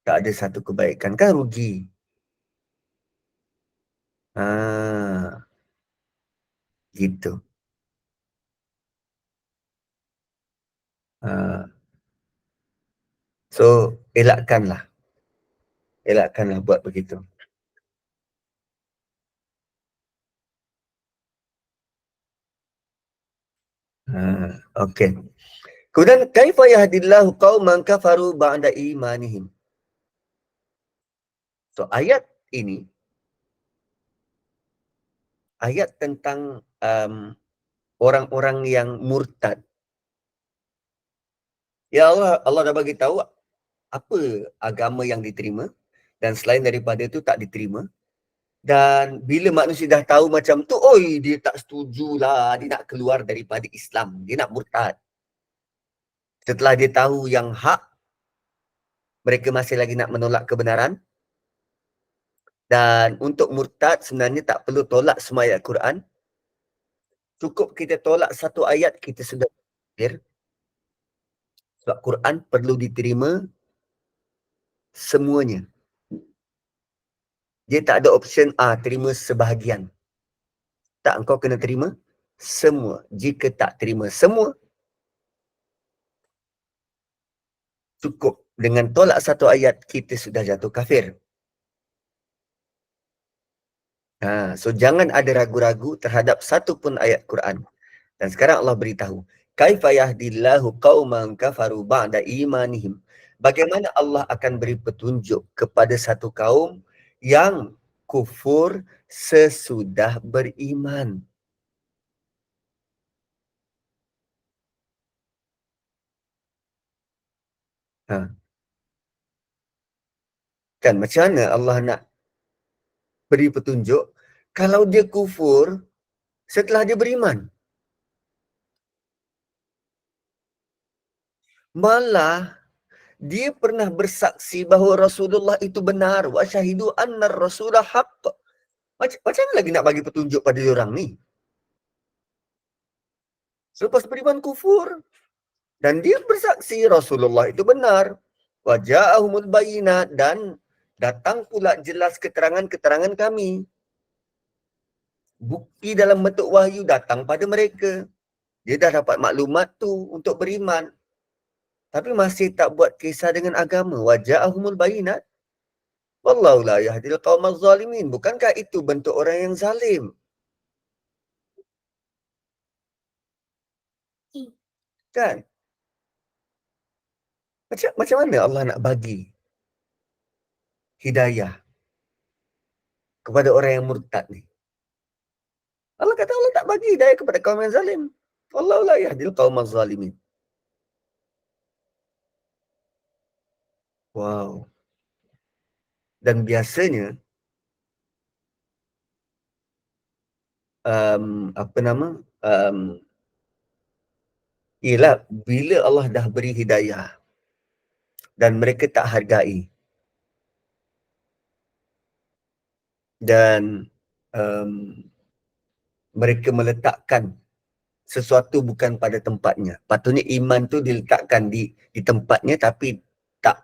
Tak ada satu kebaikan, kan rugi. Gitu. So, elakkanlah buat begitu. Okey. Kemudian, kaifa yahdillahu qauman kafaru ba'da imanihim. So, ayat ini, ayat tentang orang-orang yang murtad. Ya Allah, Allah dah bagi tahu apa agama yang diterima dan selain daripada itu tak diterima. Dan bila manusia dah tahu macam tu, oi, dia tak setujulah, dia nak keluar daripada Islam, dia nak murtad. Setelah dia tahu yang hak, mereka masih lagi nak menolak kebenaran. Dan untuk murtad sebenarnya tak perlu tolak semua ayat Quran. Cukup kita tolak satu ayat, kita sudah kafir. Sebab Quran perlu diterima semuanya. Dia tak ada option terima sebahagian. Tak, engkau kena terima semua. Jika tak terima semua, cukup dengan tolak satu ayat, kita sudah jatuh kafir. So jangan ada ragu-ragu terhadap satu pun ayat Quran. Dan sekarang Allah beritahu, kaifa yahdillahu qauman kafaru ba'da imanihim. Bagaimana Allah akan beri petunjuk kepada satu kaum yang kufur sesudah beriman. Kan macam mana Allah nak beri petunjuk kalau dia kufur setelah dia beriman? Malah dia pernah bersaksi bahawa Rasulullah itu benar. Wa syahidu anna Rasulah haqq. Macam mana lagi nak bagi petunjuk pada orang ni? Selepas beriman kufur. Dan dia bersaksi Rasulullah itu benar. Wa ja'ahumul bayinat, dan datang pula jelas keterangan-keterangan kami. Bukti dalam bentuk wahyu datang pada mereka. Dia dah dapat maklumat tu untuk beriman. Tapi masih tak buat kisah dengan agama. Wa ja'ahumul bayinat. Wallahu la yahdil qaumal zalimin. Bukankah itu bentuk orang yang zalim? Kan? Macam mana Allah nak bagi hidayah kepada orang yang murtad ni? Allah kata Allah tak bagi hidayah kepada kaum yang zalim. Wallahu la yahdil qaumal zalimin. Wow. Dan biasanya apa nama? Ialah bila Allah dah beri hidayah dan mereka tak hargai dan mereka meletakkan sesuatu bukan pada tempatnya. Patutnya iman tu diletakkan di tempatnya tapi tak.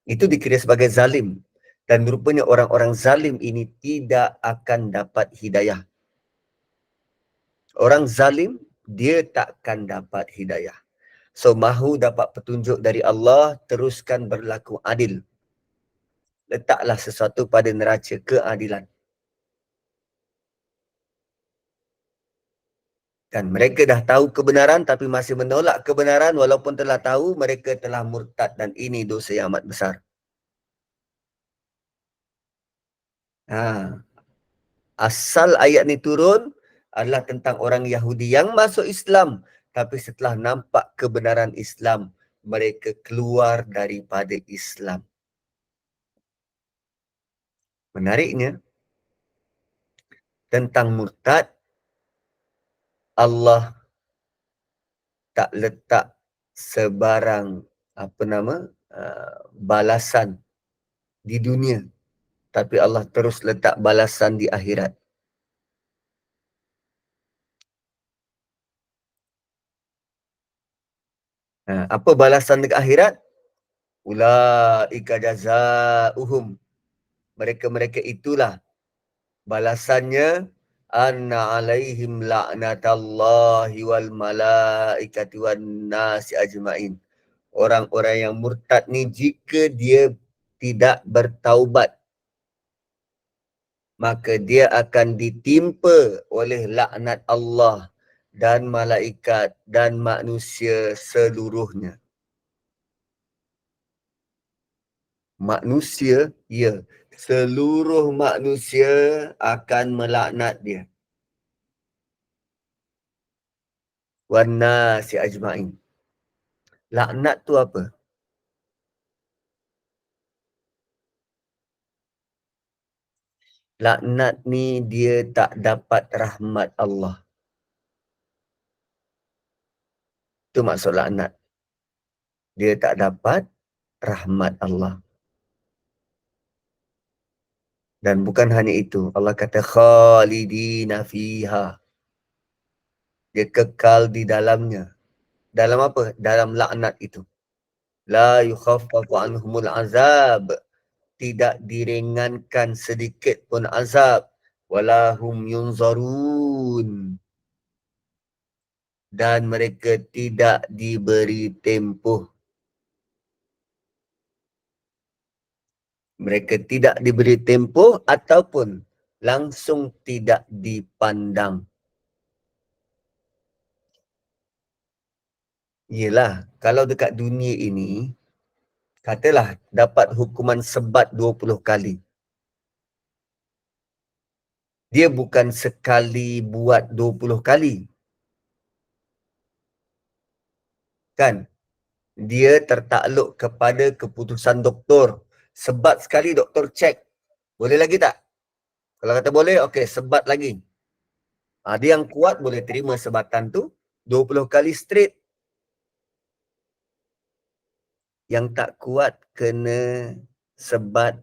Itu dikira sebagai zalim. Dan rupanya orang-orang zalim ini tidak akan dapat hidayah. Orang zalim, dia takkan dapat hidayah. So, mahu dapat petunjuk dari Allah, teruskan berlaku adil. Letaklah sesuatu pada neraca keadilan. Kan mereka dah tahu kebenaran tapi masih menolak kebenaran walaupun telah tahu, mereka telah murtad dan ini dosa yang amat besar. Asal ayat ni turun adalah tentang orang Yahudi yang masuk Islam tapi setelah nampak kebenaran Islam, mereka keluar daripada Islam. Menariknya, tentang murtad, Allah tak letak sebarang balasan di dunia, tapi Allah terus letak balasan di akhirat. Apa balasan di akhirat? Ulaika jazaa'uhum. Mereka-mereka itulah balasannya, anna alaihim la'natallahi wal malaikati wan nasi ajma'in. Orang-orang yang murtad ni, jika dia tidak bertaubat, maka dia akan ditimpa oleh laknat Allah dan malaikat dan manusia seluruhnya. Manusia, ya, seluruh manusia akan melaknat dia. Wan nasi ajma'in. Laknat tu apa? Laknat ni dia tak dapat rahmat Allah. Itu maksud laknat. Dia tak dapat rahmat Allah. Dan bukan hanya itu. Allah kata khalidina fiha. Dia kekal di dalamnya. Dalam apa? Dalam laknat itu. La yukhaffafu anhumul azab. Tidak diringankan sedikit pun azab. Walahum yunzarun. Dan mereka tidak diberi tempoh. Mereka tidak diberi tempoh ataupun langsung tidak dipandang. Yelah, kalau dekat dunia ini, katalah dapat hukuman sebat 20 kali. Dia bukan sekali buat 20 kali. Kan? Dia tertakluk kepada keputusan doktor. Sebat sekali doktor cek. Boleh lagi tak? Kalau kata boleh, okey, sebat lagi. Dia yang kuat boleh terima sebatan tu 20 kali straight. Yang tak kuat kena sebat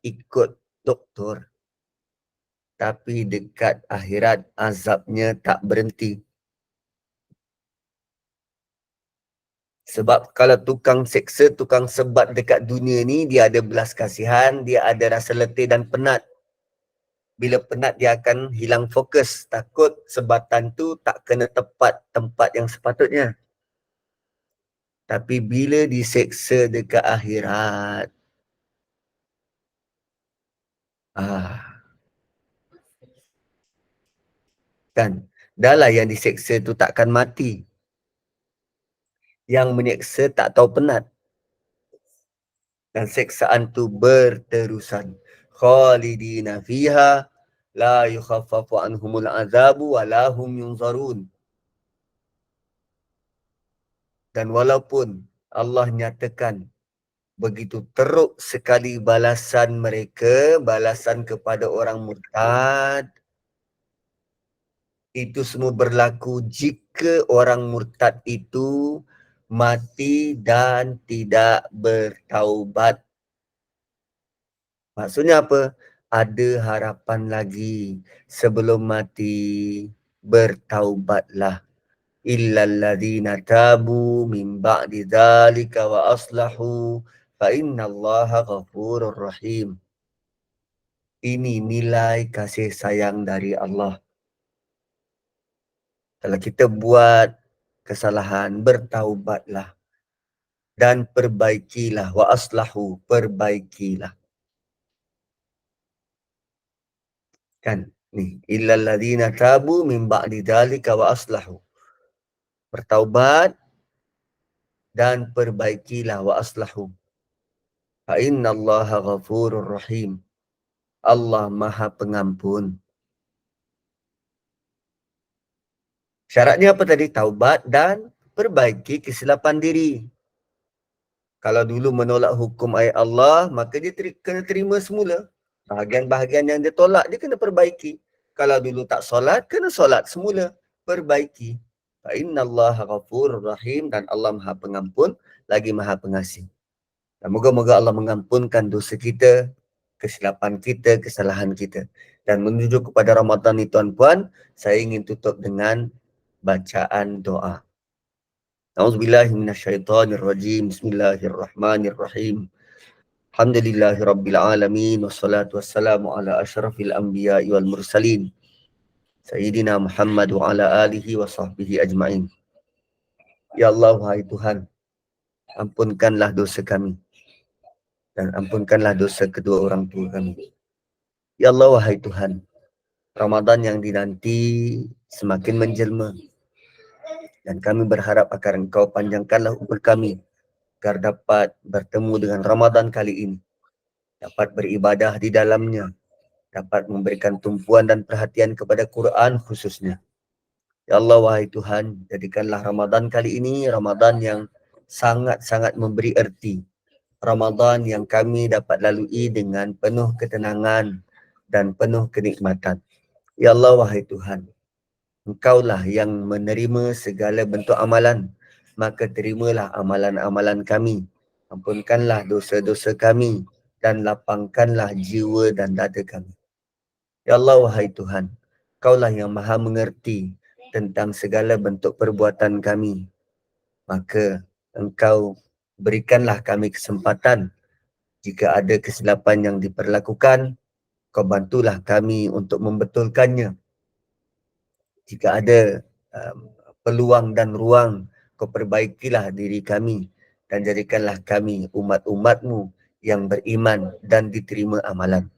ikut doktor. Tapi dekat akhirat azabnya tak berhenti. Sebab kalau tukang seksa, tukang sebat dekat dunia ni, dia ada belas kasihan, dia ada rasa letih dan penat. Bila penat, dia akan hilang fokus. Takut sebatan tu tak kena tepat tempat yang sepatutnya. Tapi bila diseksa dekat akhirat, kan, dah lah yang diseksa tu takkan mati. Yang menyeksa tak tahu penat. Dan seksaan tu berterusan. Khalidina fiha la yukhaffafu anhumul azabu wa la hum yunzarun. Dan walaupun Allah nyatakan begitu teruk sekali balasan mereka, balasan kepada orang murtad, itu semua berlaku jika orang murtad itu mati dan tidak bertaubat. Maksudnya apa? Ada harapan lagi. Sebelum mati, bertaubatlah. Illal ladzina tabu min ba'di dzalika wa aslahu fa innallaha ghafurur rahim. Ini nilai kasih sayang dari Allah. Kalau kita buat kesalahan, bertaubatlah dan perbaikilah. Wa aslahu, perbaikilah. Kan? Ni, illal ladzina tabu min ba'di dzalika wa aslahu. Bertaubat dan perbaikilah, wa aslahu. Fa innallaha ghafurur rahim. Allah Maha Pengampun. Syaratnya apa tadi? Taubat dan perbaiki kesilapan diri. Kalau dulu menolak hukum ayat Allah, maka dia kena terima semula. Bahagian-bahagian yang dia tolak, dia kena perbaiki. Kalau dulu tak solat, kena solat semula. Perbaiki. Fa innallaha ghafurur rahim, dan Allah Maha Pengampun lagi Maha Pengasih. Dan moga-moga Allah mengampunkan dosa kita, kesilapan kita, kesalahan kita. Dan menuju kepada Ramadan ni tuan-puan, saya ingin tutup dengan bacaan doa. A'udzubillahi minasyaitonirrajim. Bismillahirrahmanirrahim. Alhamdulillahi rabbil alamin, wassalatu wassalamu ala asyrafil anbiya'i wal mursalin, Sayyidina Muhammad wa ala alihi wa sahbihi ajma'in. Ya Allah, wahai Tuhan, ampunkanlah dosa kami dan ampunkanlah dosa kedua orang tua kami. Ya Allah, wahai Tuhan, Ramadan yang dinanti semakin menjelma, dan kami berharap agar Engkau panjangkanlah umur kami agar dapat bertemu dengan Ramadan kali ini, dapat beribadah di dalamnya, dapat memberikan tumpuan dan perhatian kepada Quran khususnya. Ya Allah, wahai Tuhan, jadikanlah Ramadan kali ini Ramadan yang sangat-sangat memberi erti. Ramadan yang kami dapat lalui dengan penuh ketenangan dan penuh kenikmatan. Ya Allah, wahai Tuhan, Engkaulah yang menerima segala bentuk amalan, maka terimalah amalan-amalan kami. Ampunkanlah dosa-dosa kami dan lapangkanlah jiwa dan dada kami. Ya Allah, wahai Tuhan, Engkaulah yang maha mengerti tentang segala bentuk perbuatan kami. Maka Engkau berikanlah kami kesempatan. Jika ada kesilapan yang diperlakukan, Kau bantulah kami untuk membetulkannya. Jika ada peluang dan ruang, Kau perbaikilah diri kami dan jadikanlah kami umat-umat-Mu yang beriman dan diterima amalan.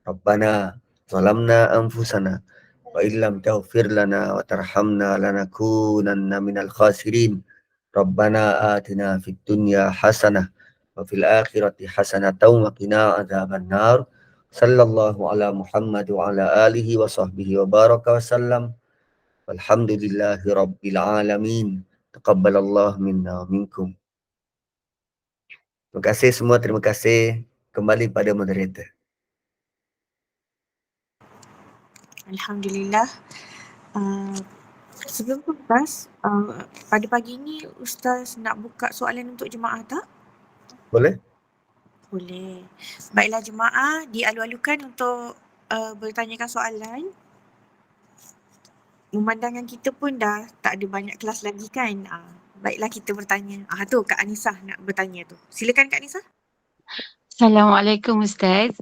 Rabbana zalamna anfusana wa illam taghfir lana wa tarhamna lanakunanna minal khasirin. Rabbana atina fid dunya hasanah wa fil akhirati hasanatan wa qina adzaban nar. Sallallahu ala Muhammad wa ala alihi wa sahbihi wa baraka wa sallam. Walhamdulillahi rabbil alamin. Taqabbalallahu minna wa minkum. Terima kasih semua, terima kasih. Kembali pada moderator. Alhamdulillah. Sebelum tu Ustaz, pada pagi ni Ustaz nak buka soalan untuk jemaah tak? Boleh? Boleh. Baiklah jemaah, dialu-alukan untuk bertanyakan soalan. Memandangkan kita pun dah tak ada banyak kelas lagi kan. Baiklah kita bertanya. Tu Kak Anisah nak bertanya tu. Silakan Kak Anisah. Assalamualaikum Ustaz.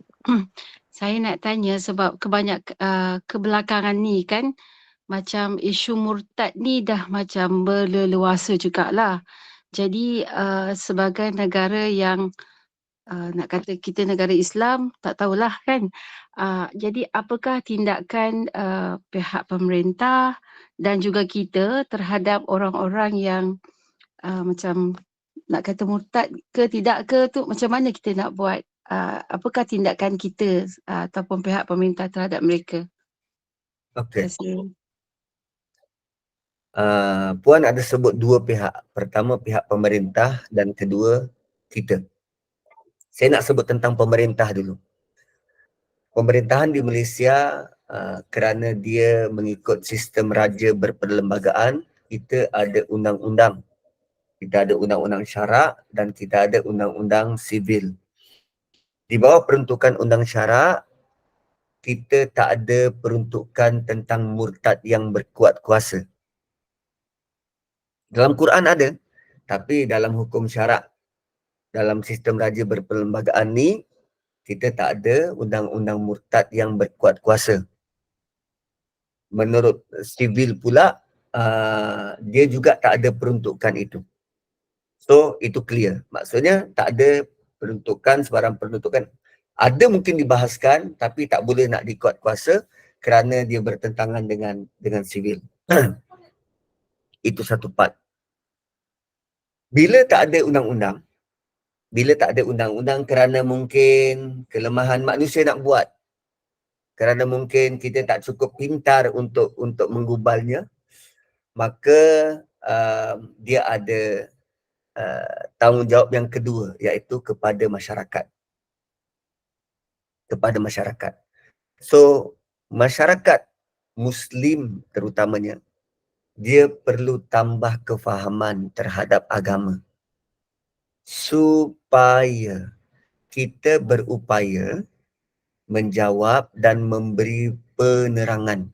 Saya nak tanya sebab kebelakangan ni kan macam isu murtad ni dah macam berleluasa jugalah. Jadi sebagai negara yang nak kata kita negara Islam, tak tahulah kan. Jadi apakah tindakan pihak pemerintah dan juga kita terhadap orang-orang yang macam nak kata murtad ke tidak ke tu, macam mana kita nak buat? Apakah tindakan kita ataupun pihak pemerintah terhadap mereka? Okey. Terima kasih. Puan ada sebut dua pihak. Pertama pihak pemerintah dan kedua kita. Saya nak sebut tentang pemerintah dulu. Pemerintahan di Malaysia kerana dia mengikut sistem raja berperlembagaan, kita ada undang-undang. Kita ada undang-undang syarak dan kita ada undang-undang sivil. Di bawah peruntukan undang syarak, kita tak ada peruntukan tentang murtad yang berkuat kuasa. Dalam Quran ada, tapi dalam hukum syarak, dalam sistem raja berperlembagaan ni, kita tak ada undang-undang murtad yang berkuat kuasa. Menurut sivil pula, dia juga tak ada peruntukan itu. So, itu clear. Maksudnya, tak ada peruntukan, sebarang peruntukan. Ada mungkin dibahaskan, tapi tak boleh nak dikuat kuasa kerana dia bertentangan dengan sivil. Itu satu part. Bila tak ada undang-undang, kerana mungkin kelemahan manusia nak buat, kerana mungkin kita tak cukup pintar untuk menggubalnya, maka dia ada tanggungjawab yang kedua, iaitu kepada masyarakat. So, masyarakat Muslim terutamanya, dia perlu tambah kefahaman terhadap agama supaya kita berupaya menjawab dan memberi penerangan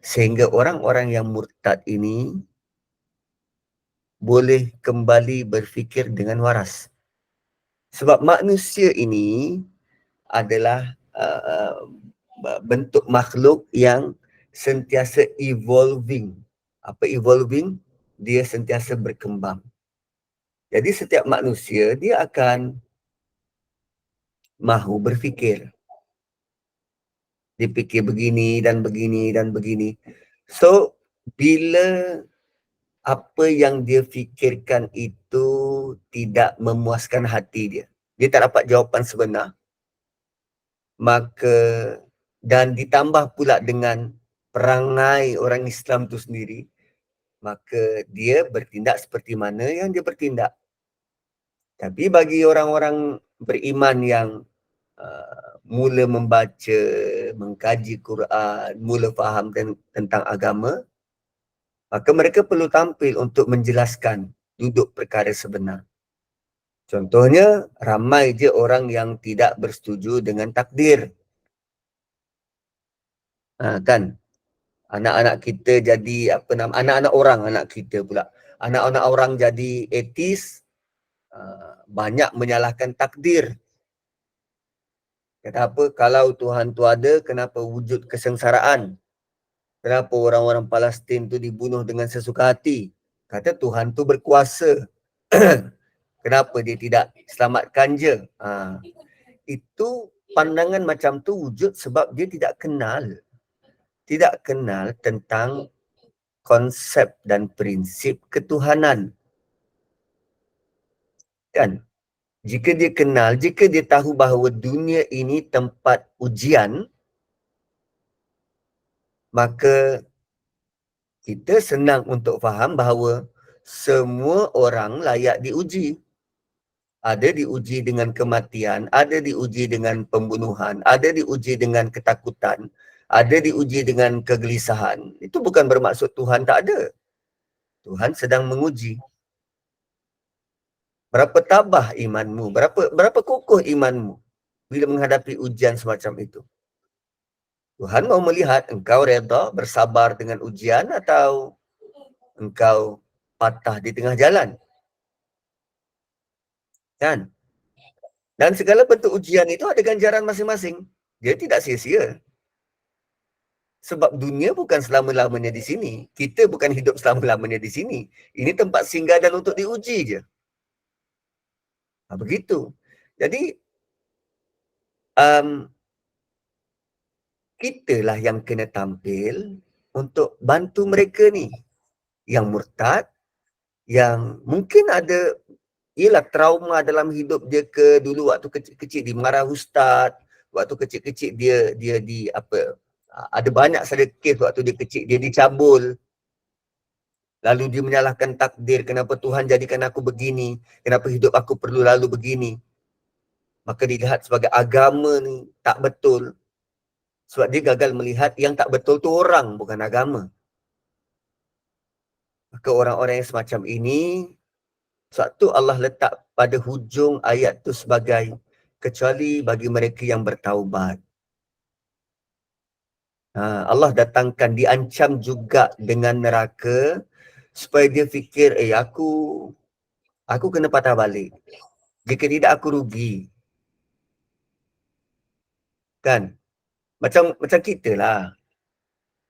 sehingga orang-orang yang murtad ini boleh kembali berfikir dengan waras. Sebab manusia ini adalah bentuk makhluk yang sentiasa evolving. Apa evolving? Dia sentiasa berkembang. Jadi setiap manusia dia akan mahu berfikir. Dia fikir begini dan begini dan begini. So, bila apa yang dia fikirkan itu tidak memuaskan hati dia, dia tak dapat jawapan sebenar, maka dan ditambah pula dengan perangai orang Islam itu sendiri, maka dia bertindak seperti mana yang dia bertindak. Tapi bagi orang-orang beriman yang mula membaca, mengkaji Quran, mula faham tentang agama, maka mereka perlu tampil untuk menjelaskan duduk perkara sebenar. Contohnya, ramai je orang yang tidak bersetuju dengan takdir. Kan? Anak-anak kita jadi anak-anak orang, anak kita pula. Anak-anak orang jadi ateis, banyak menyalahkan takdir. Kata apa? Kalau Tuhan tu ada, kenapa wujud kesengsaraan? Kenapa orang-orang Palestin tu dibunuh dengan sesuka hati? Kata Tuhan tu berkuasa. Kenapa dia tidak selamatkan je? Itu pandangan macam tu wujud sebab dia tidak kenal tentang konsep dan prinsip ketuhanan. Kan? Jika dia kenal, jika dia tahu bahawa dunia ini tempat ujian, maka kita senang untuk faham bahawa semua orang layak diuji. Ada diuji dengan kematian, ada diuji dengan pembunuhan, ada diuji dengan ketakutan, ada diuji dengan kegelisahan. Itu bukan bermaksud Tuhan tak ada. Tuhan sedang menguji. Berapa tabah imanmu, berapa kokoh imanmu bila menghadapi ujian semacam itu. Tuhan mau melihat engkau redha bersabar dengan ujian atau engkau patah di tengah jalan. Kan? Dan segala bentuk ujian itu ada ganjaran masing-masing. Dia tidak sia-sia. Sebab dunia bukan selama-lamanya di sini. Kita bukan hidup selama-lamanya di sini. Ini tempat singgah dan untuk diuji je. Begitu. Jadi, kitalah yang kena tampil untuk bantu mereka ni. Yang murtad, yang mungkin ada ialah trauma dalam hidup dia ke dulu waktu kecil-kecil dimarah ustaz, waktu kecil-kecil dia ada banyak saja kes waktu dia kecil dia dicabul. Lalu dia menyalahkan takdir, kenapa Tuhan jadikan aku begini, kenapa hidup aku perlu lalu begini. Maka dilihat sebagai agama ni tak betul. Sebab dia gagal melihat yang tak betul tu orang, bukan agama. Maka orang-orang yang semacam ini, suatu Allah letak pada hujung ayat tu sebagai kecuali bagi mereka yang bertaubat. Allah datangkan, diancam juga dengan neraka supaya dia fikir, aku kena patah balik. Jika tidak aku rugi. Kan? Macam kita lah.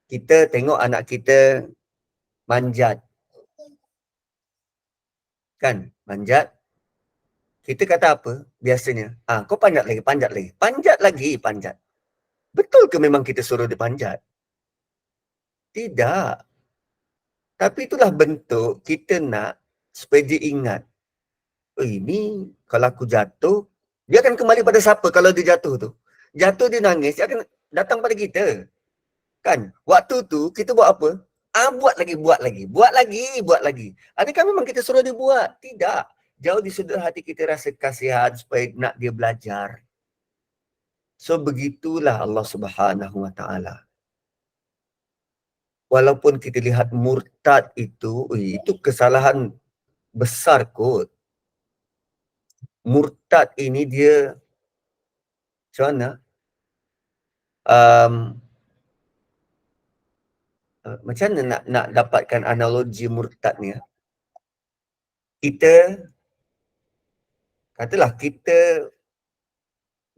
Kita tengok anak kita manjat. Kan? Manjat. Kita kata apa? Biasanya, kau panjat lagi. Panjat. Betul ke memang kita suruh dia panjat? Tidak. Tapi itulah bentuk kita nak supaya dia ingat. Ini kalau aku jatuh, dia akan kembali pada siapa kalau dia jatuh tu? Jatuh dia nangis, dia akan datang pada kita. Kan? Waktu tu kita buat apa? Buat lagi. Adakah memang kita suruh dia buat? Tidak. Jauh di sudut hati kita rasa kasihan supaya nak dia belajar. So begitulah Allah Subhanahu Wa Taala. walaupun kita lihat murtad itu kesalahan besar kot. Murtad ini dia macam mana? Macam mana nak dapatkan analogi murtad ni? Katalah kita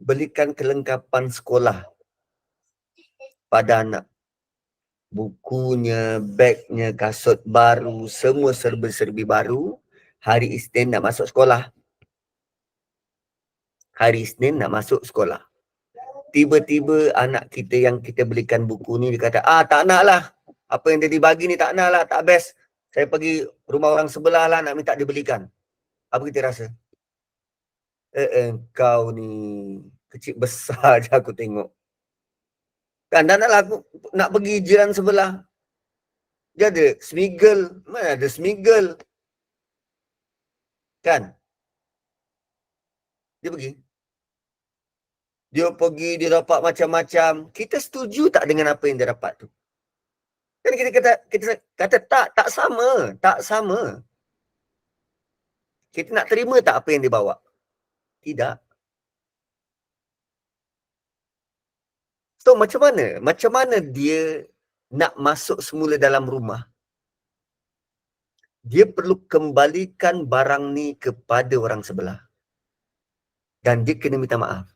belikan kelengkapan sekolah pada anak. Bukunya, bagnya, kasut baru, semua serba-serbi baru. Hari Isnin nak masuk sekolah. Tiba-tiba anak kita yang kita belikan buku ni, dia kata, tak nak lah. Apa yang dia dibagi ni tak nak lah, tak best. Saya pergi rumah orang sebelah lah nak minta dia belikan. Apa kita rasa? Kau ni kecil besar je aku tengok. Kan tak nak lah aku nak pergi jiran sebelah. Dia ada smiggle. Mana ada smiggle? Kan? Dia pergi, dia dapat macam-macam. Kita setuju tak dengan apa yang dia dapat tu? Kan kita kata tak sama. Kita nak terima tak apa yang dia bawa? Tidak. So macam mana dia nak masuk semula dalam rumah? Dia perlu kembalikan barang ni kepada orang sebelah. Dan dia kena minta maaf.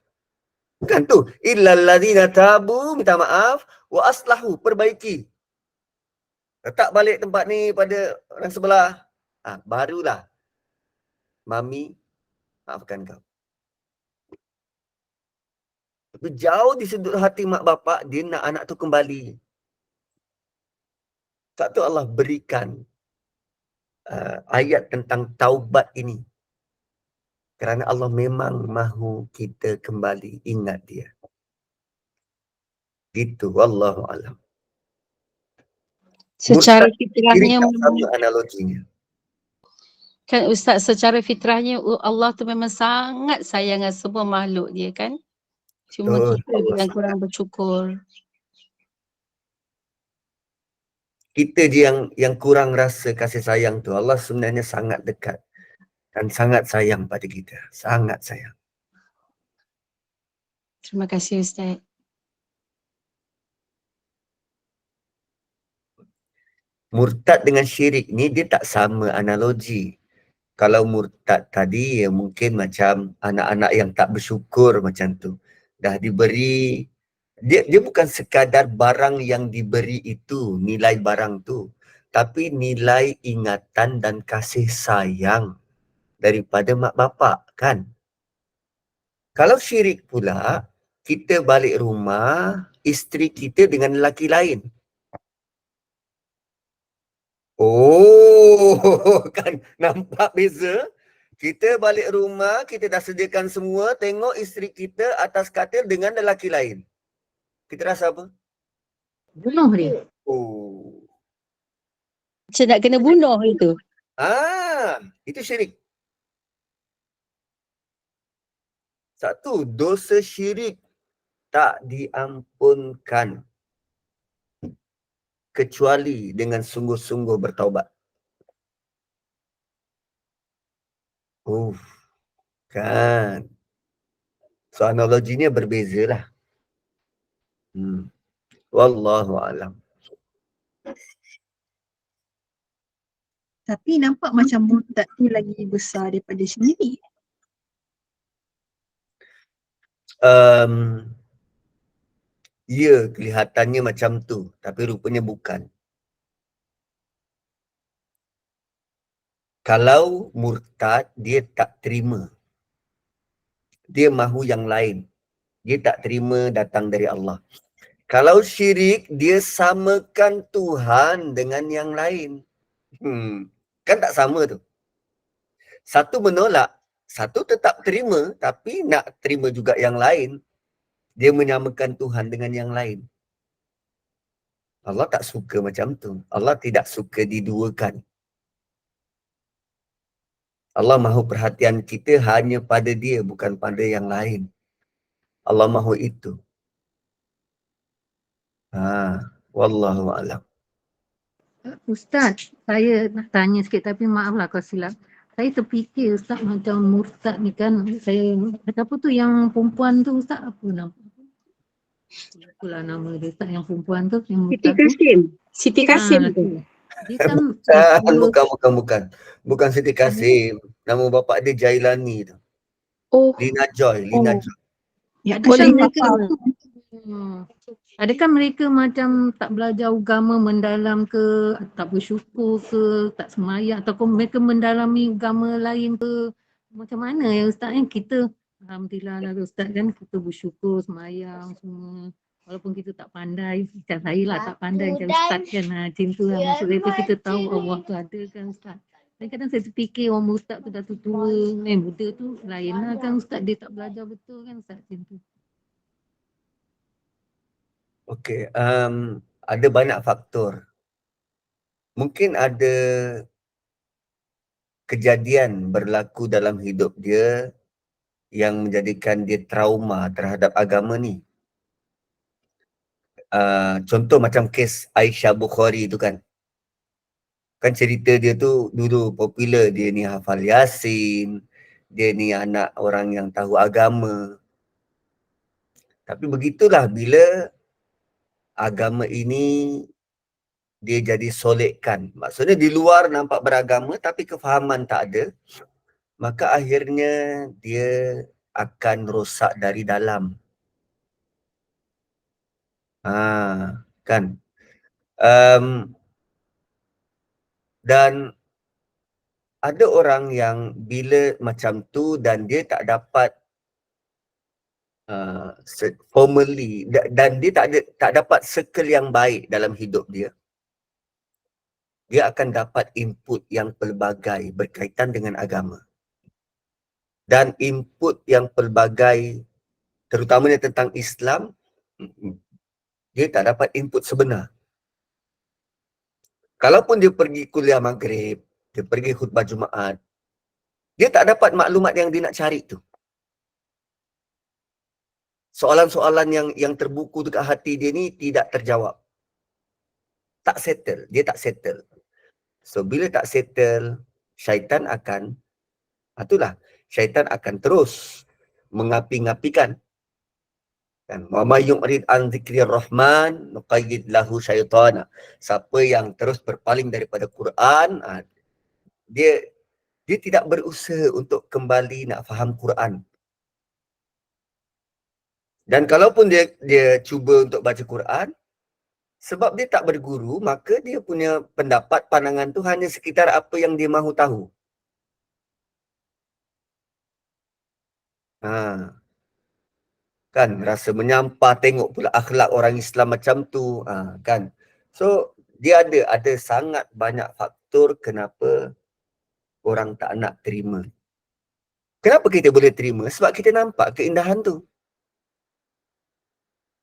Kan tu, illal ladzina tabu, minta maaf, wa aslahu, perbaiki. Letak balik tempat ni pada orang sebelah. Barulah mami maafkan kau. Tapi jauh di sudut hati mak bapak, dia nak anak tu kembali. Tak tu Allah berikan ayat tentang taubat ini. Kerana Allah memang mahu kita kembali ingat dia. Gitu, wallahu alam. Secara Murtad fitrahnya tak sama analoginya. kan Ustaz, secara fitrahnya Allah tu memang sangat sayang semua makhluk dia kan. Cuma Betul, kita Allah yang kurang bersyukur. Kita je yang kurang rasa kasih sayang tu. Allah sebenarnya sangat dekat dan sangat sayang pada kita. Sangat sayang. Terima kasih Ustaz. Murtad dengan syirik ni dia tak sama analogi. Kalau murtad tadi ya mungkin macam anak-anak yang tak bersyukur macam tu. Dah diberi, dia bukan sekadar barang yang diberi itu, nilai barang tu. Tapi nilai ingatan dan kasih sayang daripada mak bapak kan. Kalau syirik pula, kita balik rumah, isteri kita dengan lelaki lain. Kan nampak beza? Kita balik rumah, kita dah sediakan semua, tengok isteri kita atas katil dengan lelaki lain. Kita rasa apa? Bunuh dia. Macam nak kena bunuh itu. Itu syirik. Satu, dosa syirik tak diampunkan kecuali dengan sungguh-sungguh bertaubat. Kan. So analoginya berbeza lah. Wallahu alam. Tapi nampak macam murtad tu lagi besar daripada syirik. Ya, kelihatannya macam tu. Tapi rupanya bukan. Kalau murtad, dia tak terima. Dia mahu yang lain. Dia tak terima datang dari Allah. Kalau syirik, dia samakan Tuhan dengan yang lain. Kan tak sama tu. Satu menolak, satu tetap terima, tapi nak terima juga yang lain. Dia menyamakan Tuhan dengan yang lain. Allah tak suka macam tu. Allah tidak suka diduakan. Allah mahu perhatian kita hanya pada dia, bukan pada yang lain. Allah mahu itu. Wallahu a'lam. Ustaz, saya nak tanya sikit tapi maaflah kalau silap. Saya terfikir Ustaz macam murtad ni kan, saya apa tu yang perempuan tu Ustaz, apa nama? Itulah nama dia Ustaz, yang perempuan tu, yang Siti murtad tu. Kasim. Siti Kasim tu. Dia kan Bukan. Bukan Siti Kasim. Nama bapa dia Jailani tu. Oh, Lina Joy. ya adakah boleh mereka faham. adakah mereka macam tak belajar agama mendalam ke, tak bersyukur ke, tak semayang, ataupun mereka mendalami agama lain ke, macam mana ya Ustaz kan? Kita alhamdulillah lah Ustaz kan, kita bersyukur semayang semua walaupun kita tak pandai, macam saya lah tak pandai macam Ustaz kan, macam tu lah maksud saya tu, kita tahu Allah tu ada kan Ustaz. Kadang-kadang saya terfikir orang murtad tu dah tua, muda tu lain lah kan Ustaz, dia tak belajar betul kan Ustaz, macam tu. Okey, ada banyak faktor. Mungkin ada kejadian berlaku dalam hidup dia yang menjadikan dia trauma terhadap agama ni. Contoh macam kes Aisyah Bukhari tu kan. Kan cerita dia tu dulu popular, dia ni hafal Yasin, dia ni anak orang yang tahu agama. Tapi begitulah bila agama ini dia jadi solekkan. Maksudnya di luar nampak beragama tapi kefahaman tak ada. Maka akhirnya dia akan rosak dari dalam. Kan. Dan ada orang yang bila macam tu dan dia tak dapat formally dan dia tak dapat circle yang baik dalam hidup dia, dia akan dapat input yang pelbagai berkaitan dengan agama. Dan input yang pelbagai terutamanya tentang Islam, dia tak dapat input sebenar. Kalaupun dia pergi kuliah maghrib, dia pergi khutbah Jumaat, dia tak dapat maklumat yang dia nak cari tu. Soalan-soalan yang terbuku dekat hati dia ni tidak terjawab. Tak settle, dia tak settle. So bila tak settle, syaitan akan, syaitan akan terus mengapi-ngapikan. Kan, wa may yu'rid an dzikrir rahman nuqayyid lahu syaitana. Siapa yang terus berpaling daripada Quran, dia tidak berusaha untuk kembali nak faham Quran. Dan kalaupun dia cuba untuk baca Quran, sebab dia tak berguru, maka dia punya pendapat, pandangan tu hanya sekitar apa yang dia mahu tahu. Kan, rasa menyampah, tengok pula akhlak orang Islam macam tu, kan. So dia ada sangat banyak faktor kenapa orang tak nak terima. Kenapa kita boleh terima? Sebab kita nampak keindahan tu.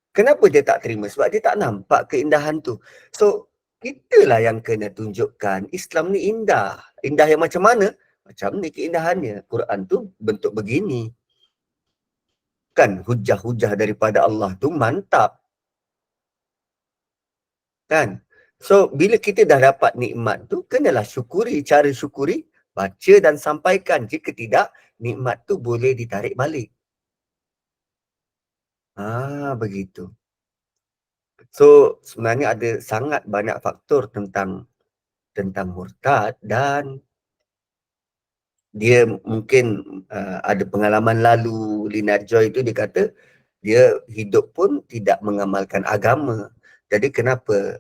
Kenapa dia tak terima? Sebab dia tak nampak keindahan tu. So kitalah yang kena tunjukkan Islam ni indah. Indah yang macam mana? Macam ni keindahannya. Quran tu bentuk begini. Kan hujah-hujah daripada Allah tu mantap. Kan? So bila kita dah dapat nikmat tu, kenalah syukuri. Cara syukuri, baca dan sampaikan. Jika tidak, nikmat tu boleh ditarik balik. Begitu. So sebenarnya ada sangat banyak faktor tentang murtad, dan dia mungkin ada pengalaman lalu. Lina Joy tu dia kata dia hidup pun tidak mengamalkan agama. Jadi kenapa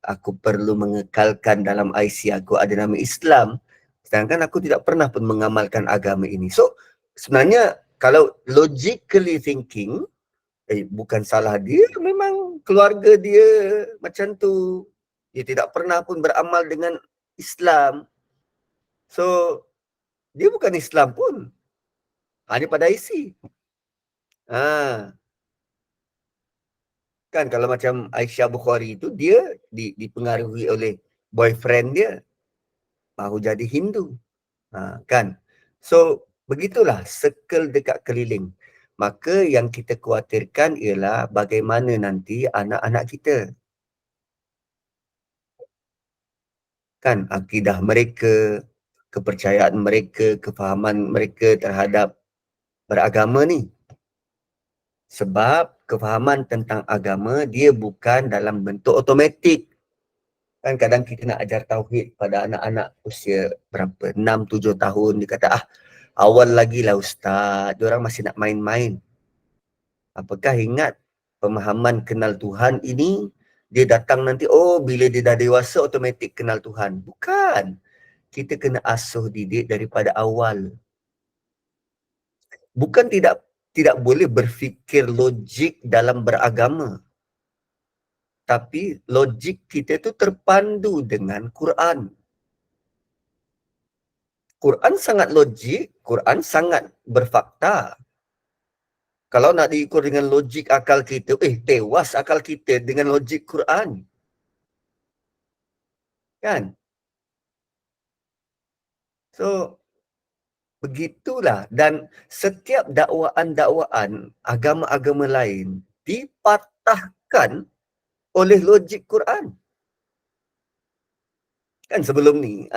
aku perlu mengekalkan dalam IC aku ada nama Islam sedangkan aku tidak pernah pun mengamalkan agama ini. So sebenarnya kalau logically thinking, bukan salah dia, memang keluarga dia macam tu. Dia tidak pernah pun beramal dengan Islam. So dia bukan Islam pun, hanya pada isi. Kan kalau macam Aisyah Bukhari tu, dia dipengaruhi oleh boyfriend dia, mahu jadi Hindu. Kan? So begitulah circle dekat keliling. Maka yang kita khawatirkan ialah bagaimana nanti anak-anak kita. kan, akidah mereka, kepercayaan mereka, kefahaman mereka terhadap beragama ni. Sebab kefahaman tentang agama dia bukan dalam bentuk automatik. Kan kadang kita nak ajar tauhid pada anak-anak usia berapa, 6-7 tahun, dia kata awal lagi lah ustaz, diorang masih nak main-main. Apakah ingat pemahaman kenal Tuhan ini dia datang nanti, bila dia dah dewasa automatik kenal Tuhan? Bukan. Kita kena asuh didik daripada awal. Bukan tidak boleh berfikir logik dalam beragama. Tapi logik kita tu terpandu dengan Quran. Quran sangat logik, Quran sangat berfakta. Kalau nak diukur dengan logik akal kita, tewas akal kita dengan logik Quran. Kan? So, begitulah. Dan setiap dakwaan-dakwaan agama-agama lain dipatahkan oleh logik Quran. Kan sebelum ni,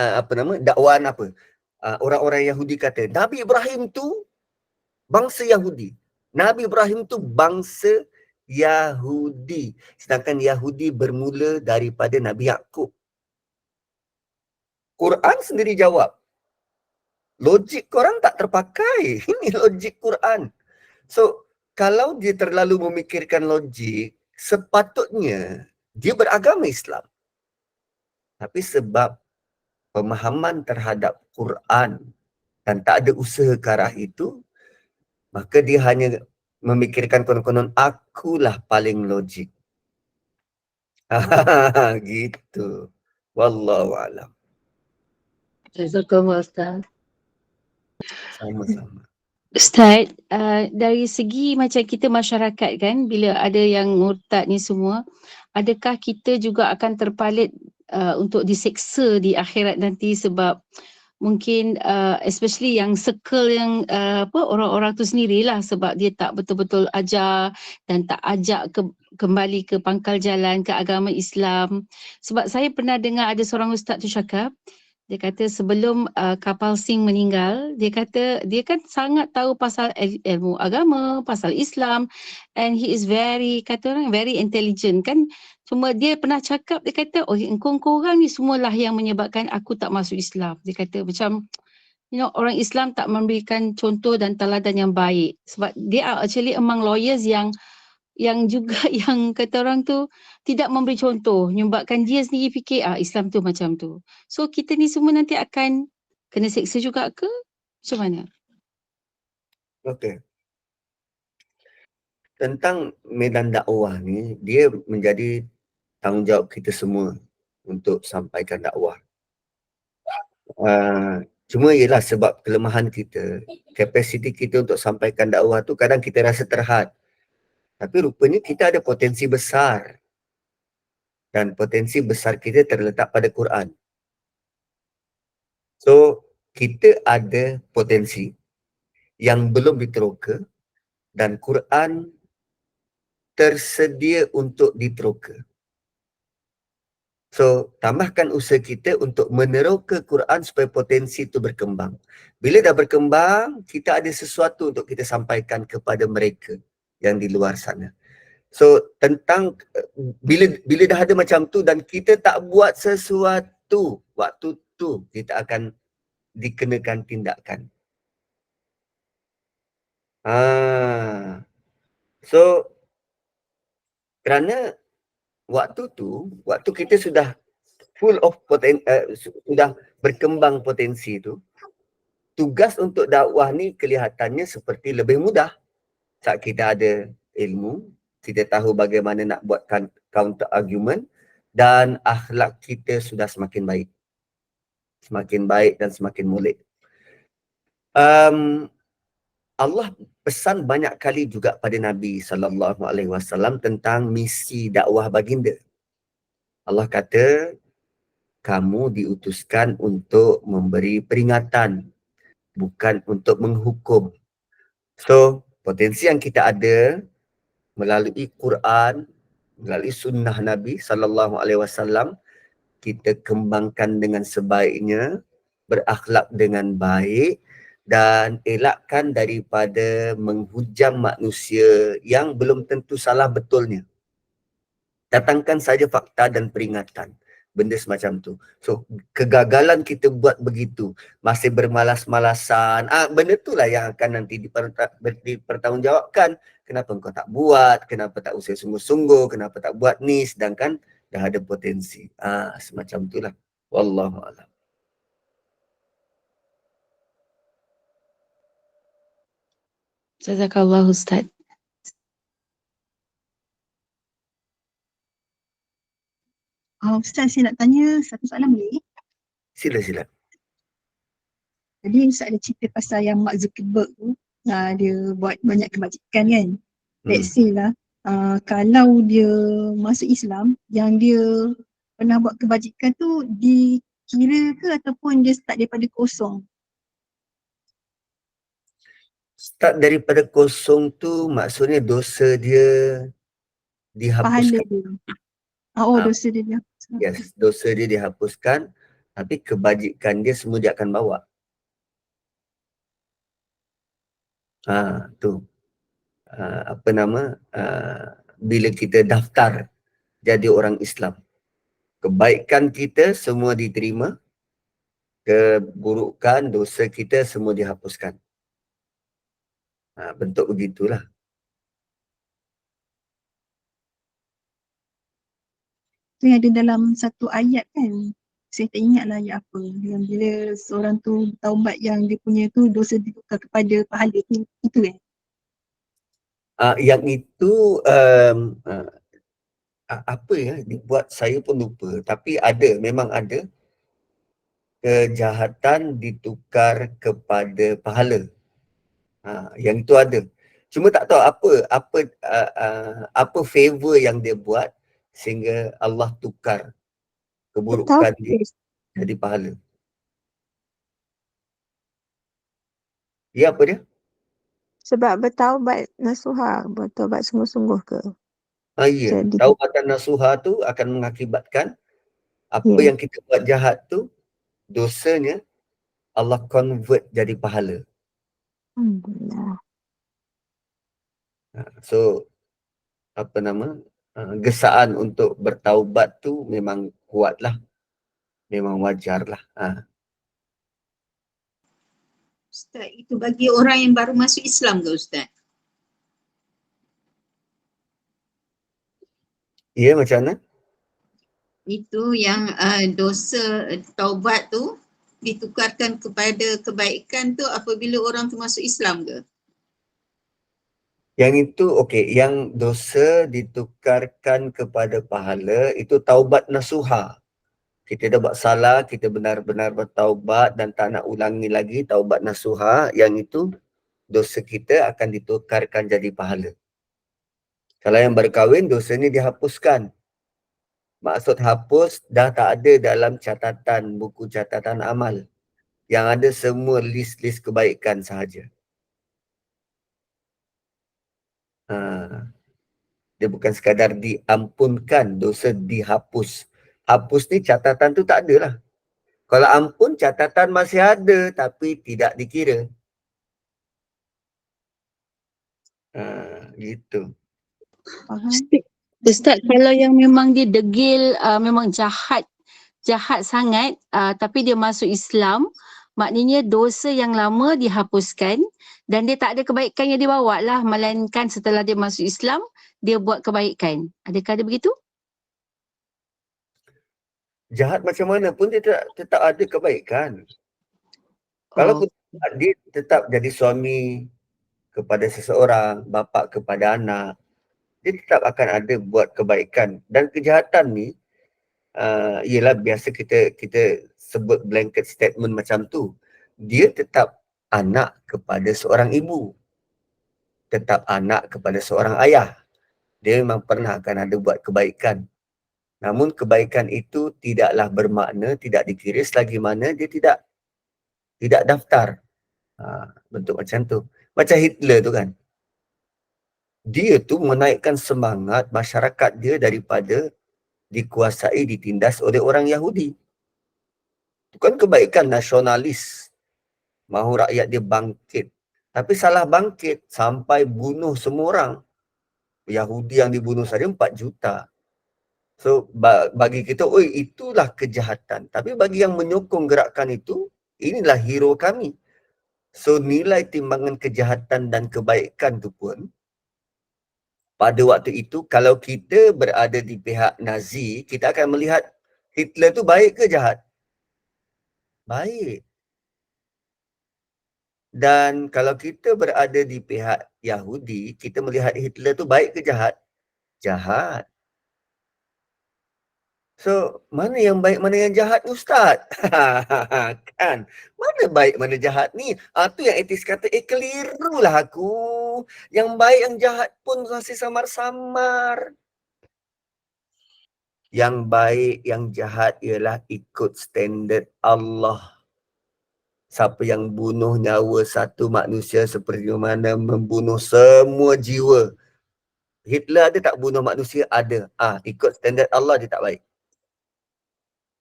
dakwaan apa? Orang-orang Yahudi kata, Nabi Ibrahim tu bangsa Yahudi. Nabi Ibrahim tu bangsa Yahudi. Sedangkan Yahudi bermula daripada Nabi Yaqub. Quran sendiri jawab, logik korang tak terpakai. Ini logik Quran. So, kalau dia terlalu memikirkan logik, sepatutnya dia beragama Islam. Tapi sebab pemahaman terhadap Quran dan tak ada usaha ke arah itu, maka dia hanya memikirkan konon-konon akulah paling logik. Gitu. Wallahu a'lam. Jazakallah Ustaz. Sama-sama. Ustaz, dari segi macam kita masyarakat kan, bila ada yang murtad ni semua, adakah kita juga akan terpalit untuk diseksa di akhirat nanti sebab mungkin especially yang circle yang orang-orang tu sendirilah, sebab dia tak betul-betul ajar dan tak ajak kembali ke pangkal jalan ke agama Islam. Sebab saya pernah dengar ada seorang ustaz tu cakap, dia kata sebelum Kapal Singh meninggal, dia kata dia kan sangat tahu pasal ilmu agama, pasal Islam, and he is very, kata orang very intelligent kan. Cuma dia pernah cakap, dia kata, korang ni semualah yang menyebabkan aku tak masuk Islam. Dia kata macam, orang Islam tak memberikan contoh dan teladan yang baik. Sebab they are actually among lawyers yang juga yang kata orang tu tidak memberi contoh, menyebabkan dia sendiri fikir Islam tu macam tu. So kita ni semua nanti akan kena seksa juga ke? Macam mana? Okey. Tentang medan dakwah ni, dia menjadi tanggungjawab kita semua untuk sampaikan dakwah. Cuma ialah sebab kelemahan kita, kapasiti kita untuk sampaikan dakwah tu kadang kita rasa terhad. Tapi rupanya kita ada potensi besar. Dan potensi besar kita terletak pada Quran. So, kita ada potensi yang belum diteroka dan Quran tersedia untuk diteroka. So, tambahkan usaha kita untuk meneroka Quran supaya potensi itu berkembang. Bila dah berkembang, kita ada sesuatu untuk kita sampaikan kepada mereka yang di luar sana. So, tentang bila dah ada macam tu dan kita tak buat sesuatu, waktu tu kita akan dikenakan tindakan. So, kerana waktu kita sudah full of sudah berkembang potensi tu, tugas untuk dakwah ni kelihatannya seperti lebih mudah. Saat kita ada ilmu, kita tahu bagaimana nak buatkan counter argument dan akhlak kita sudah semakin baik. Semakin baik dan semakin molek. Allah pesan banyak kali juga pada Nabi SAW tentang misi dakwah baginda. Allah kata, kamu diutuskan untuk memberi peringatan, bukan untuk menghukum. So, potensi yang kita ada melalui Quran, melalui sunnah Nabi SAW, kita kembangkan dengan sebaiknya, berakhlak dengan baik, dan elakkan daripada menghujam manusia yang belum tentu salah betulnya. Datangkan saja fakta dan peringatan. Benda semacam tu. So, kegagalan kita buat begitu, masih bermalas-malasan, benda itulah yang akan nanti dipertanggungjawabkan. Kenapa engkau tak buat? Kenapa tak usaha sungguh-sungguh? Kenapa tak buat ni? Sedangkan dah ada potensi. Semacam itulah. Wallahualam. Jazakallah Ustaz. Ustaz, saya nak tanya satu soalan boleh? Sila. Tadi Ustaz ada cerita pasal yang Mark Zuckerberg tu, dia buat banyak kebajikan kan. Let's say lah, kalau dia masuk Islam, yang dia pernah buat kebajikan tu dikira ke ataupun dia start daripada kosong? Start daripada kosong tu maksudnya dosa dia Pahala dihapuskan. dia. Ah. Dosa dia dihapuskan. Yes, dosa dia dihapuskan, tapi kebajikan dia semua dia akan bawa. Tu. Bila kita daftar jadi orang Islam, kebaikan kita semua diterima, keburukan, dosa kita semua dihapuskan. Bentuk begitulah. Tu yang ada dalam satu ayat kan. Saya tak ingat lah ayat apa. Yang bila seorang tu taubat yang dia punya tu dosa ditukar kepada pahala tu. Itu kan? Yang itu apa ya dibuat saya pun lupa. Tapi ada, memang ada. Kejahatan ditukar kepada pahala. Yang itu ada. Cuma tak tahu apa favor yang dia buat sehingga Allah tukar keburukan dia jadi pahala. Ya, apa dia? Sebab bertaubat nasuha, bertaubat sungguh-sungguh ke? Ya, Jadi- taubatan nasuha tu akan mengakibatkan apa yang kita buat jahat tu, dosanya Allah convert jadi pahala. Alhamdulillah. So, gesaan untuk bertaubat tu memang kuatlah. Memang wajarlah. Ustaz, itu bagi orang yang baru masuk Islam ke Ustaz? Ya, macam mana? Itu yang dosa taubat tu ditukarkan kepada kebaikan tu apabila orang tu masuk Islam ke? Yang itu okey, yang dosa ditukarkan kepada pahala itu taubat nasuha. Kita dah buat salah, kita benar-benar bertaubat dan tak nak ulangi lagi, taubat nasuha, yang itu dosa kita akan ditukarkan jadi pahala. Kalau yang berkahwin, dosa ni dihapuskan. Maksud hapus dah tak ada dalam catatan, buku catatan amal. Yang ada semua list-list kebaikan sahaja. Dia bukan sekadar diampunkan, dosa dihapus. Hapus ni catatan tu tak ada lah. Kalau ampun, catatan masih ada tapi tidak dikira. Gitu. Faham? Ustaz, kalau yang memang dia degil, memang jahat sangat, tapi dia masuk Islam, maknanya dosa yang lama dihapuskan dan dia tak ada kebaikan yang dia bawa lah, melainkan setelah dia masuk Islam, dia buat kebaikan. Adakah ada begitu? Jahat macam mana pun dia tetap ada kebaikan. Kalau dia tetap jadi suami kepada seseorang, bapa kepada anak, dia tetap akan ada buat kebaikan. Dan kejahatan ni, ialah biasa kita sebut blanket statement macam tu. Dia tetap anak kepada seorang ibu. Tetap anak kepada seorang ayah. Dia memang pernah akan ada buat kebaikan. Namun kebaikan itu tidaklah bermakna, tidak dikira selagi mana dia tidak daftar. Bentuk macam tu. Macam Hitler tu kan. Dia tu menaikkan semangat masyarakat dia daripada dikuasai, ditindas oleh orang Yahudi. Itu kan kebaikan nasionalis, mahu rakyat dia bangkit. Tapi salah bangkit sampai bunuh semua orang. Yahudi yang dibunuh saja 4 juta. So bagi kita, itulah kejahatan. Tapi bagi yang menyokong gerakan itu, inilah hero kami. So nilai timbangan kejahatan dan kebaikan tu pun, pada waktu itu kalau kita berada di pihak Nazi, kita akan melihat Hitler tu baik ke jahat? Baik. Dan kalau kita berada di pihak Yahudi, kita melihat Hitler tu baik ke jahat? Jahat. So, mana yang baik, mana yang jahat ni Ustaz? Kan? Mana baik, mana jahat ni? Tu yang etis kata, kelirulah aku. Yang baik, yang jahat pun masih samar-samar. Yang baik, yang jahat ialah ikut standard Allah. Siapa yang bunuh nyawa satu manusia seperti mana membunuh semua jiwa. Hitler ada tak bunuh manusia? Ada. Ikut standard Allah dia tak baik.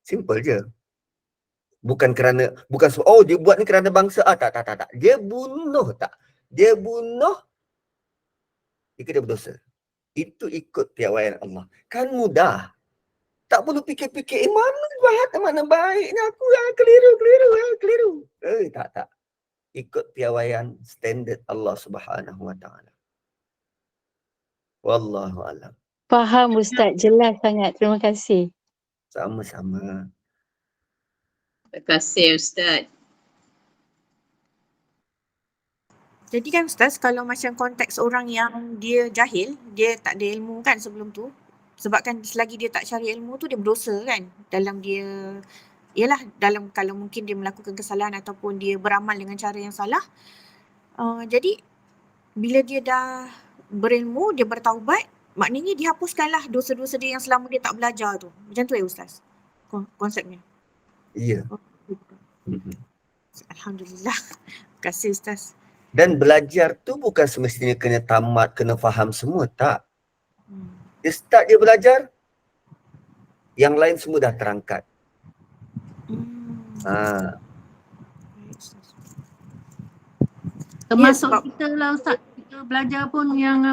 Simple je. Bukan kerana, dia buat ni kerana bangsa. Tak. Dia bunuh tak? Dia bunuh, dia berdosa. Itu ikut piawaian Allah. Kan mudah. Tak perlu fikir-fikir, mana jahat, mana baik ni aku keliru. Tak. Ikut piawaian standard Allah Subhanahu Wa Taala. Wallahu alam. Faham Ustaz, jelas sangat. Terima kasih. Sama-sama. Terima kasih Ustaz. Jadi kan Ustaz, kalau macam konteks orang yang dia jahil, dia tak ada ilmu kan sebelum tu, sebabkan selagi dia tak cari ilmu tu dia berdosa kan dalam dia, dalam kalau mungkin dia melakukan kesalahan ataupun dia beramal dengan cara yang salah. Jadi bila dia dah berilmu, dia bertaubat, maknanya dihapuskanlah dosa-dosa dia yang selama dia tak belajar tu. Macam tu ya Ustaz konsepnya? Ya. Alhamdulillah. Terima kasih Ustaz. Dan belajar tu bukan semestinya kena tamat, kena faham semua, tak. Dia start dia belajar, yang lain semua dah terangkat. Termasuk kita lah Ustaz, kita belajar pun yang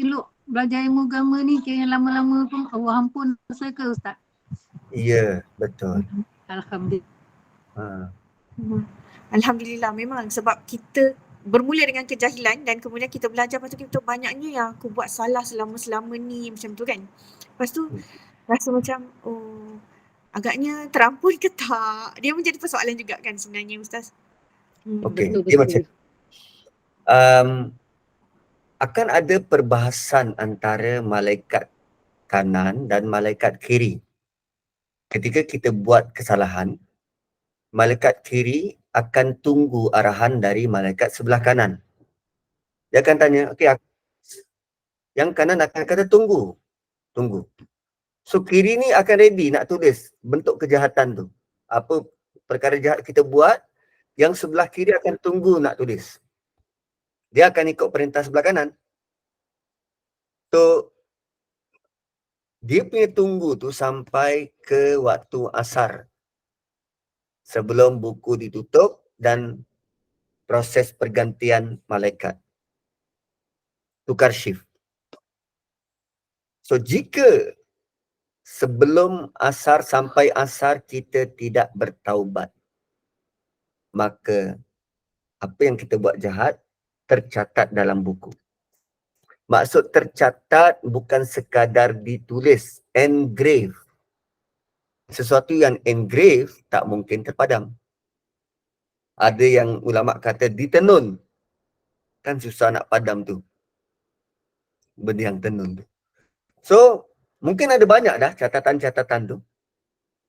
elok, belajar ilmu agama ni, kira yang lama-lama pun Allah ampun dosa ke Ustaz? Ya, betul. Alhamdulillah. Alhamdulillah, memang sebab kita bermula dengan kejahilan dan kemudian kita belajar, lepas tu kita banyaknya yang aku buat salah selama ni, macam tu kan. Lepas tu rasa macam agaknya terampun ke tak? Dia menjadi persoalan juga kan sebenarnya Ustaz. Okey, dia macam akan ada perbahasan antara malaikat kanan dan malaikat kiri. Ketika kita buat kesalahan, malaikat kiri akan tunggu arahan dari malaikat sebelah kanan. Dia akan tanya, yang kanan akan kata tunggu. So kiri ni akan ready nak tulis bentuk kejahatan tu. Apa perkara jahat kita buat, yang sebelah kiri akan tunggu nak tulis. Dia akan ikut perintah sebelah kanan. So dia punya tunggu tu sampai ke waktu asar. Sebelum buku ditutup dan proses pergantian malaikat. Tukar shift. So jika sebelum asar sampai asar kita tidak bertaubat, maka apa yang kita buat jahat tercatat dalam buku. Maksud tercatat bukan sekadar ditulis, engrave. Sesuatu yang engrave tak mungkin terpadam. Ada yang ulama kata ditenun. Kan susah nak padam tu. Benda yang tenun tu. So, mungkin ada banyak dah catatan-catatan tu.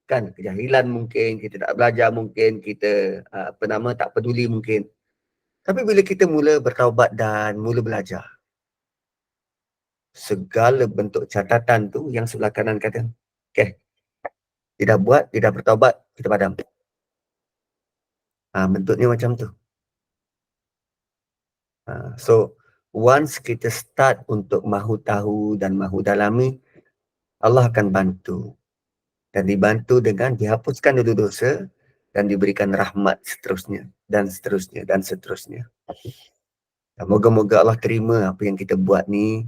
Kan, kejahilan mungkin, kita tak belajar mungkin, kita tak peduli mungkin. Tapi bila kita mula bertaubat dan mula belajar, segala bentuk catatan tu yang sebelah kanan kata, dia dah buat, dia dah bertaubat, kita padam. Bentuknya macam tu. So, once kita start untuk mahu tahu dan mahu dalami, Allah akan bantu. Dan dibantu dengan dihapuskan dulu dosa dan diberikan rahmat seterusnya dan seterusnya dan seterusnya. Dan moga-moga Allah terima apa yang kita buat ni,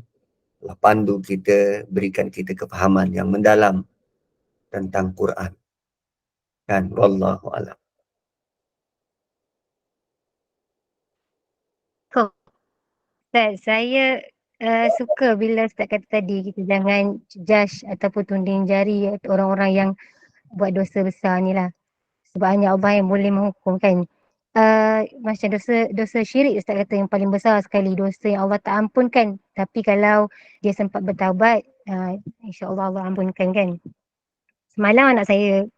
Allah pandu kita, berikan kita kefahaman yang mendalam tentang Quran. Dan wallahu a'lam. Ustaz, saya suka bila Ustaz kata tadi kita jangan judge ataupun tunding jari orang-orang yang buat dosa besar ni lah. Sebab hanya Allah yang boleh menghukum kan. Macam dosa syirik Ustaz kata yang paling besar sekali, dosa yang Allah tak ampunkan. Tapi kalau dia sempat bertaubat, insya-Allah Allah ampunkan kan. Semalam anak saya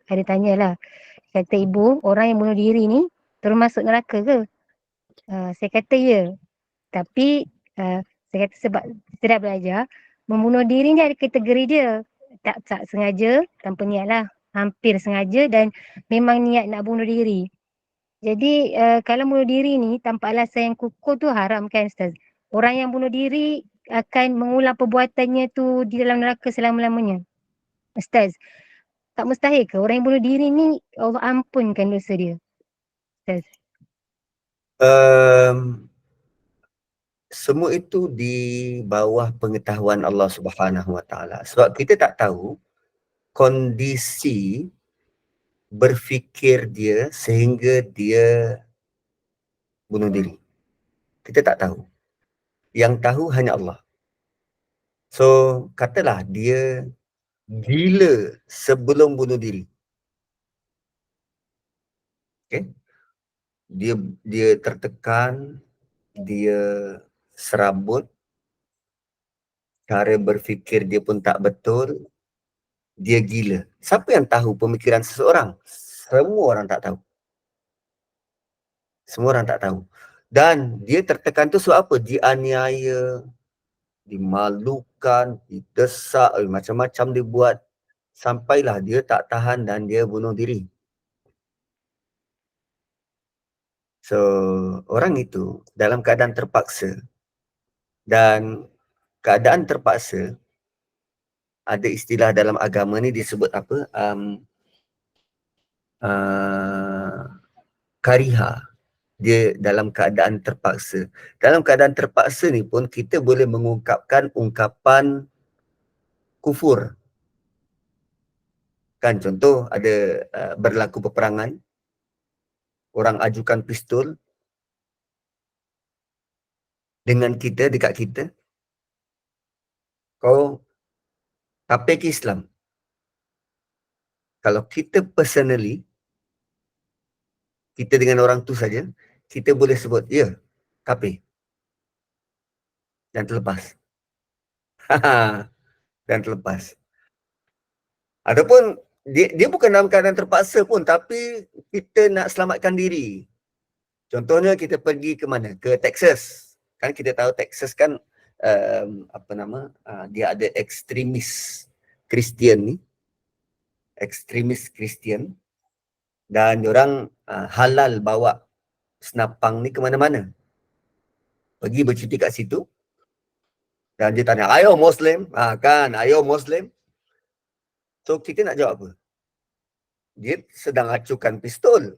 ada tanyalah, kata ibu, orang yang bunuh diri ni termasuk neraka ke? Saya kata ya. Tapi saya kata sebab kita dah belajar, membunuh diri ni ada kategori dia. Tak sengaja, tanpa niat lah. Hampir sengaja dan memang niat nak bunuh diri. Jadi kalau bunuh diri ni tanpa alasan yang kukuh tu haram kan Ustaz? Orang yang bunuh diri akan mengulang perbuatannya tu di dalam neraka selama-lamanya. Ustaz, tak mustahil ke orang yang bunuh diri ni Allah ampunkan dosa dia? Ustaz. Semua itu di bawah pengetahuan Allah Subhanahu Wa Taala. Sebab kita tak tahu kondisi berfikir dia sehingga dia bunuh diri. Kita tak tahu. Yang tahu hanya Allah. So, katalah dia gila sebelum bunuh diri. Okay? Dia tertekan, dia serabut, cara berfikir dia pun tak betul, dia gila. Siapa yang tahu pemikiran seseorang? Semua orang tak tahu. Semua orang tak tahu. Dan dia tertekan tu sebab apa? Dianiaya, dimalukan, didesak, macam-macam dia buat. Sampailah dia tak tahan dan dia bunuh diri. So, orang itu dalam keadaan terpaksa. Dan keadaan terpaksa, ada istilah dalam agama ni disebut apa? Kariha. Dia dalam keadaan terpaksa. Dalam keadaan terpaksa ni pun kita boleh mengungkapkan ungkapan kufur. Kan contoh ada berlaku peperangan, orang ajukan pistol dengan kita, dekat kita. Kau tapir ke Islam? Kalau kita personally, kita dengan orang tu saja, kita boleh sebut, ya, kafir. Dan terlepas. Dan terlepas. Ataupun dia bukan dalam keadaan terpaksa pun, tapi kita nak selamatkan diri. Contohnya kita pergi ke mana? Ke Texas. Kan kita tahu Texas kan dia ada ekstremis Kristian ni. Ekstremis Kristian. Dan diorang halal bawa senapang ni ke mana-mana. Pergi bercuti kat situ. Dan dia tanya, ayo Muslim. Kan, ayo Muslim. So kita nak jawab apa? Dia sedang acukan pistol.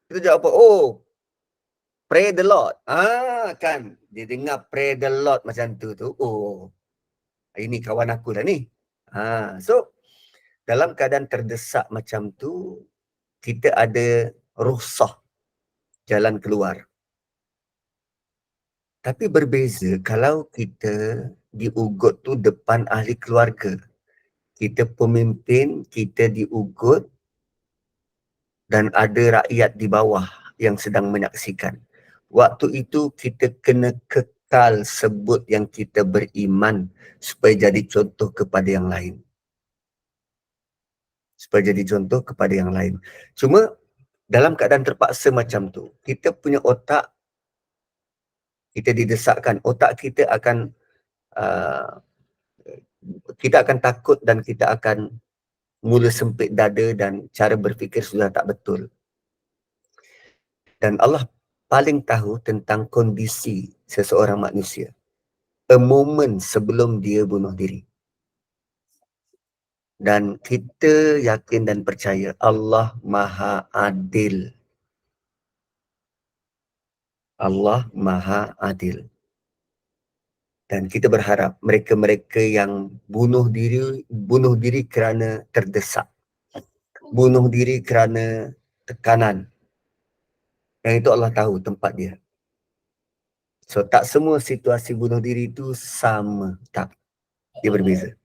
Kita jawab apa? Oh, pray the Lord. Kan. Dia dengar pray the Lord macam tu. Oh, ini kawan aku dah ni. So, dalam keadaan terdesak macam tu, kita ada rukhsah jalan keluar. Tapi berbeza kalau kita diugut tu depan ahli keluarga. Kita pemimpin, kita diugut dan ada rakyat di bawah yang sedang menyaksikan. Waktu itu kita kena kekal sebut yang kita beriman supaya jadi contoh kepada yang lain. Supaya jadi contoh kepada yang lain. Cuma dalam keadaan terpaksa macam tu, kita punya otak, kita didesakkan, otak kita akan takut dan kita akan mula sempit dada dan cara berfikir sudah tak betul. Dan Allah paling tahu tentang kondisi seseorang manusia. a moment sebelum dia bunuh diri. Dan kita yakin dan percaya Allah Maha Adil. Allah Maha Adil. Dan kita berharap mereka-mereka yang bunuh diri kerana terdesak, bunuh diri kerana tekanan, yang itu Allah tahu tempat dia. So tak semua situasi bunuh diri itu sama, tak. Dia berbeza.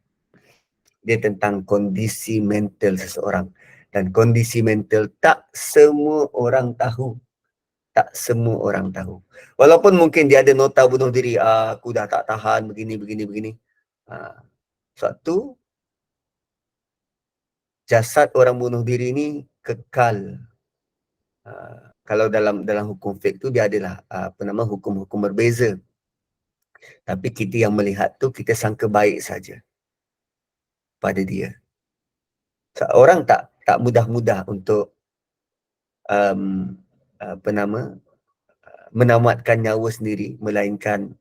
Dia tentang kondisi mental seseorang. Dan kondisi mental tak semua orang tahu. Tak semua orang tahu. Walaupun mungkin dia ada nota bunuh diri, aku dah tak tahan begini. Sebab tu jasad orang bunuh diri ni kekal. Kalau dalam hukum fiqh tu dia adalah hukum-hukum berbeza. Tapi kita yang melihat tu kita sangka baik saja pada dia. Orang tak mudah-mudah untuk menamatkan nyawa sendiri, melainkan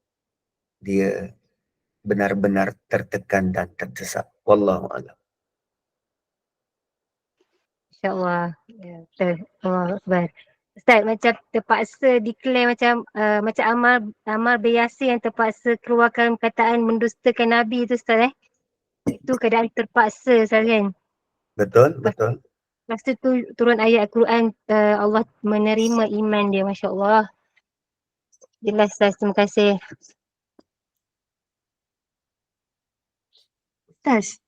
dia benar-benar tertekan dan terdesak. Wallahu a'lam. InsyaAllah. Ya, betul. Allah Akbar. Ustaz, macam terpaksa declare macam Ammar bin Yasir yang terpaksa keluarkan perkataan mendustakan Nabi tu Ustaz Itu keadaan terpaksa Ustaz kan? Betul. Lepas tu turun ayat Al-Quran, Allah menerima iman dia, Masya Allah. Jelas Ustaz, terima kasih. Ustaz,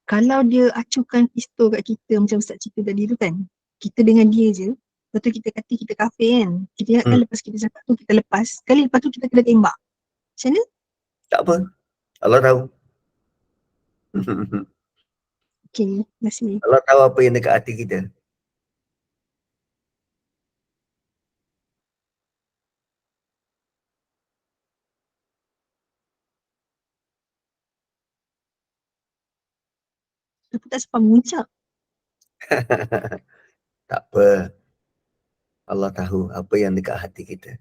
kalau dia acuhkan pistol kat kita macam Ustaz cerita tadi tu kan, kita dengan dia je, lepas tu kita kata kita kafir kan, kita ingatkan lepas kita cakap tu kita lepas, sekali lepas tu kita kena tembak. Macam mana? Tak apa. Allah tahu. Okay, terima kasih. Allah tahu apa yang dekat hati kita. Aku tak sempat mengucap. Tak apa. Allah tahu apa yang dekat hati kita.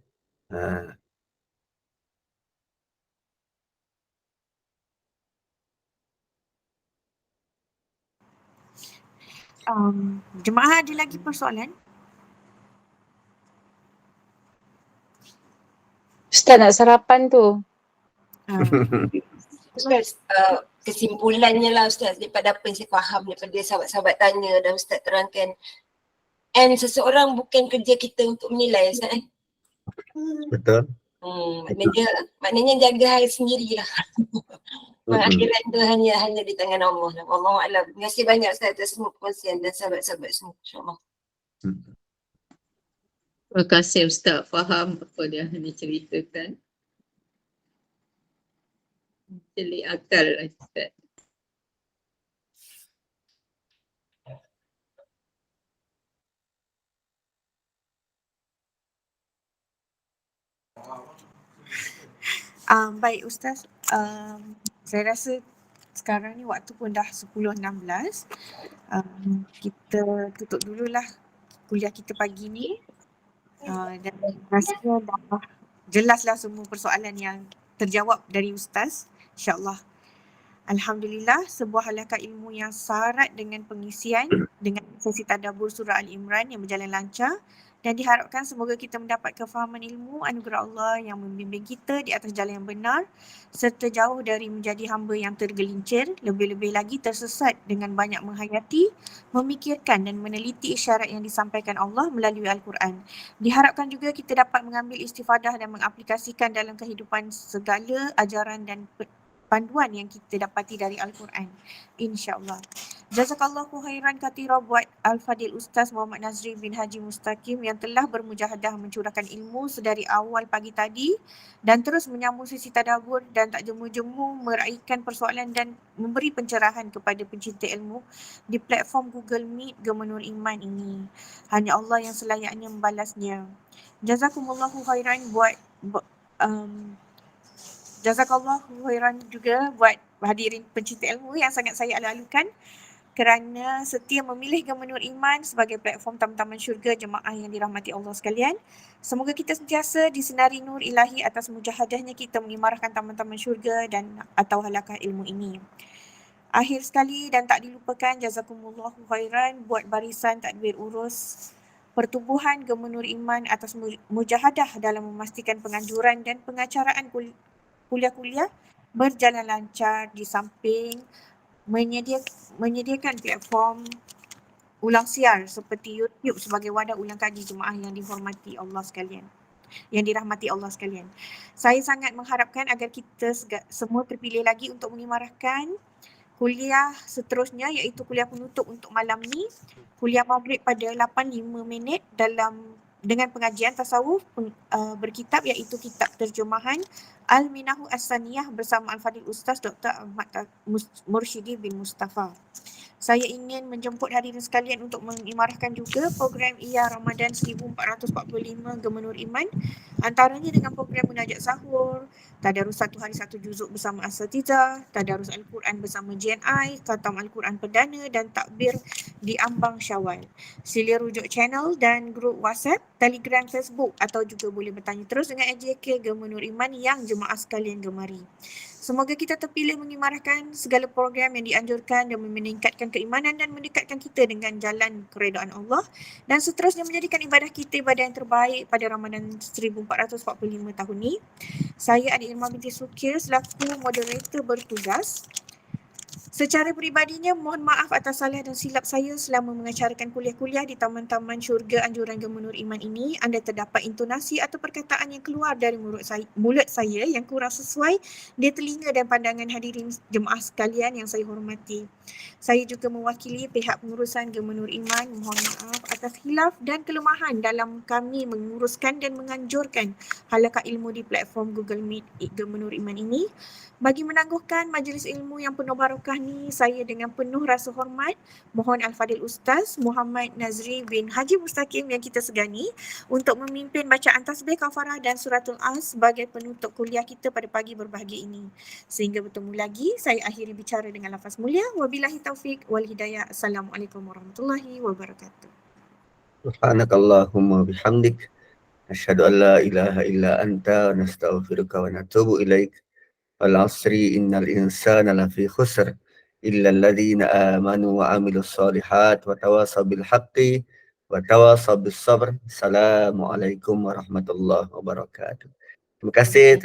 Jemaah ada lagi persoalan? Ustaz nak sarapan tu. Ustaz, kesimpulannya lah Ustaz daripada apa yang saya faham daripada sahabat-sahabat tanya dan Ustaz terangkan. And seseorang bukan kerja kita untuk menilai Ustaz. Betul. Maknanya jaga hari sendirilah. Akhirat tu hanya di tangan Allah. Wallahualam. Terima kasih banyak Ustaz atas semua perkongsian dan sahabat-sahabat semua. InsyaAllah. Terima kasih Ustaz, faham apa dia ceritakan. Celik akal Ustaz. Baik Ustaz, saya rasa sekarang ni waktu pun dah 10.16. Kita tutup dululah kuliah kita pagi ni. Dan rasanya dah jelaslah semua persoalan yang terjawab dari Ustaz. InsyaAllah. Alhamdulillah, sebuah halaqah ilmu yang syarat dengan pengisian dengan sesi tadabbur surah Al-Imran yang berjalan lancar, dan diharapkan semoga kita mendapat kefahaman ilmu anugerah Allah yang membimbing kita di atas jalan yang benar serta jauh dari menjadi hamba yang tergelincir, lebih-lebih lagi tersesat dengan banyak menghayati, memikirkan dan meneliti isyarat yang disampaikan Allah melalui Al-Quran. Diharapkan juga kita dapat mengambil istifadah dan mengaplikasikan dalam kehidupan segala ajaran dan panduan yang kita dapati dari Al-Quran. InsyaAllah. Jazakallahu khairan kathira buat Al-Fadil Ustaz Muhammad Nazri bin Haji Mustaqim yang telah bermujahadah mencurahkan ilmu sedari awal pagi tadi dan terus menyambung sesi tadabbur dan tak jemu-jemu meraihkan persoalan dan memberi pencerahan kepada pencinta ilmu di platform Google Meet Gema Nur Iman ini. Hanya Allah yang selayaknya membalasnya. Jazakumullahu khairan Jazakallahu khairan juga buat hadirin pencinta ilmu yang sangat saya alu-alukan. kerana setia memilih Gema Nur Iman sebagai platform taman-taman syurga jemaah yang dirahmati Allah sekalian. Semoga kita sentiasa disinari nur ilahi atas mujahadahnya kita mengimarahkan taman-taman syurga dan atau halakah ilmu ini. Akhir sekali dan tak dilupakan, jazakumullahu khairan buat barisan tadbir urus pertubuhan Gema Nur Iman atas mujahadah dalam memastikan penganjuran dan pengacaraan kuliah-kuliah berjalan lancar di samping menyediakan platform ulang siar seperti YouTube sebagai wadah ulang kaji jemaah yang dihormati Allah sekalian, yang dirahmati Allah sekalian. Saya sangat mengharapkan agar kita semua terpilih lagi untuk mengimarahkan kuliah seterusnya, iaitu kuliah penutup untuk malam ni, kuliah maghrib pada 8.05 dengan pengajian tasawuf berkitab, iaitu kitab terjemahan Al-Minahu As-Saniyah bersama Al-Fadil Ustaz Dr. Ahmad Mursyidi bin Mustafa. Saya ingin menjemput hadirin sekalian untuk mengimarahkan juga program Iya Ramadan 1445 Gema Nur Iman, antaranya dengan program Munajat Sahur, Tadarus 1 hari 1 juzuk bersama Asatizah, Tadarus Al-Quran bersama JNI, Khatam Al-Quran Perdana dan Takbir di Ambang Syawal. Sila rujuk channel dan grup WhatsApp, Telegram, Facebook atau juga boleh bertanya terus dengan AJK Gema Nur Iman yang jemaah sekalian gemari. Semoga kita terpilih mengimarahkan segala program yang dianjurkan dan meningkatkan keimanan dan mendekatkan kita dengan jalan keredaan Allah, dan seterusnya menjadikan ibadah kita ibadah yang terbaik pada Ramadan 1445 tahun ini. Saya Adik Irma binti Sukir selaku moderator bertugas. Secara peribadinya, mohon maaf atas salah dan silap saya selama mengacarakan kuliah-kuliah di taman-taman syurga anjuran Gema Nur Iman ini. Anda terdapat intonasi atau perkataan yang keluar dari mulut saya yang kurang sesuai di telinga dan pandangan hadirin jemaah sekalian yang saya hormati. Saya juga mewakili pihak pengurusan Gema Nur Iman mohon maaf atas khilaf dan kelemahan dalam kami menguruskan dan menganjurkan halaqah ilmu di platform Google Meet Gema Nur Iman ini. Bagi menangguhkan majlis ilmu yang penuh barakah ni, saya dengan penuh rasa hormat mohon Al-Fadil Ustaz Muhammad Nazri bin Haji Mustaqim yang kita segani untuk memimpin bacaan tasbih kafarah dan suratul As sebagai penutup kuliah kita pada pagi berbahagia ini. Sehingga bertemu lagi, saya akhiri bicara dengan lafaz mulia. Wabillahi taufik wal hidayah. Assalamualaikum warahmatullahi wabarakatuh. Subhanakallahumma bihamdik. Asyhadu an la ilaha illa anta nastaghfiruka wa natubu ilaik. Al-asri innal insana lafi khusr illa alladhina amanu wa amilus solihat wa tawasaw bil haqqi wa tawasaw bis sabr. Assalamualaikum warahmatullahi wabarakatuh. Terima kasih.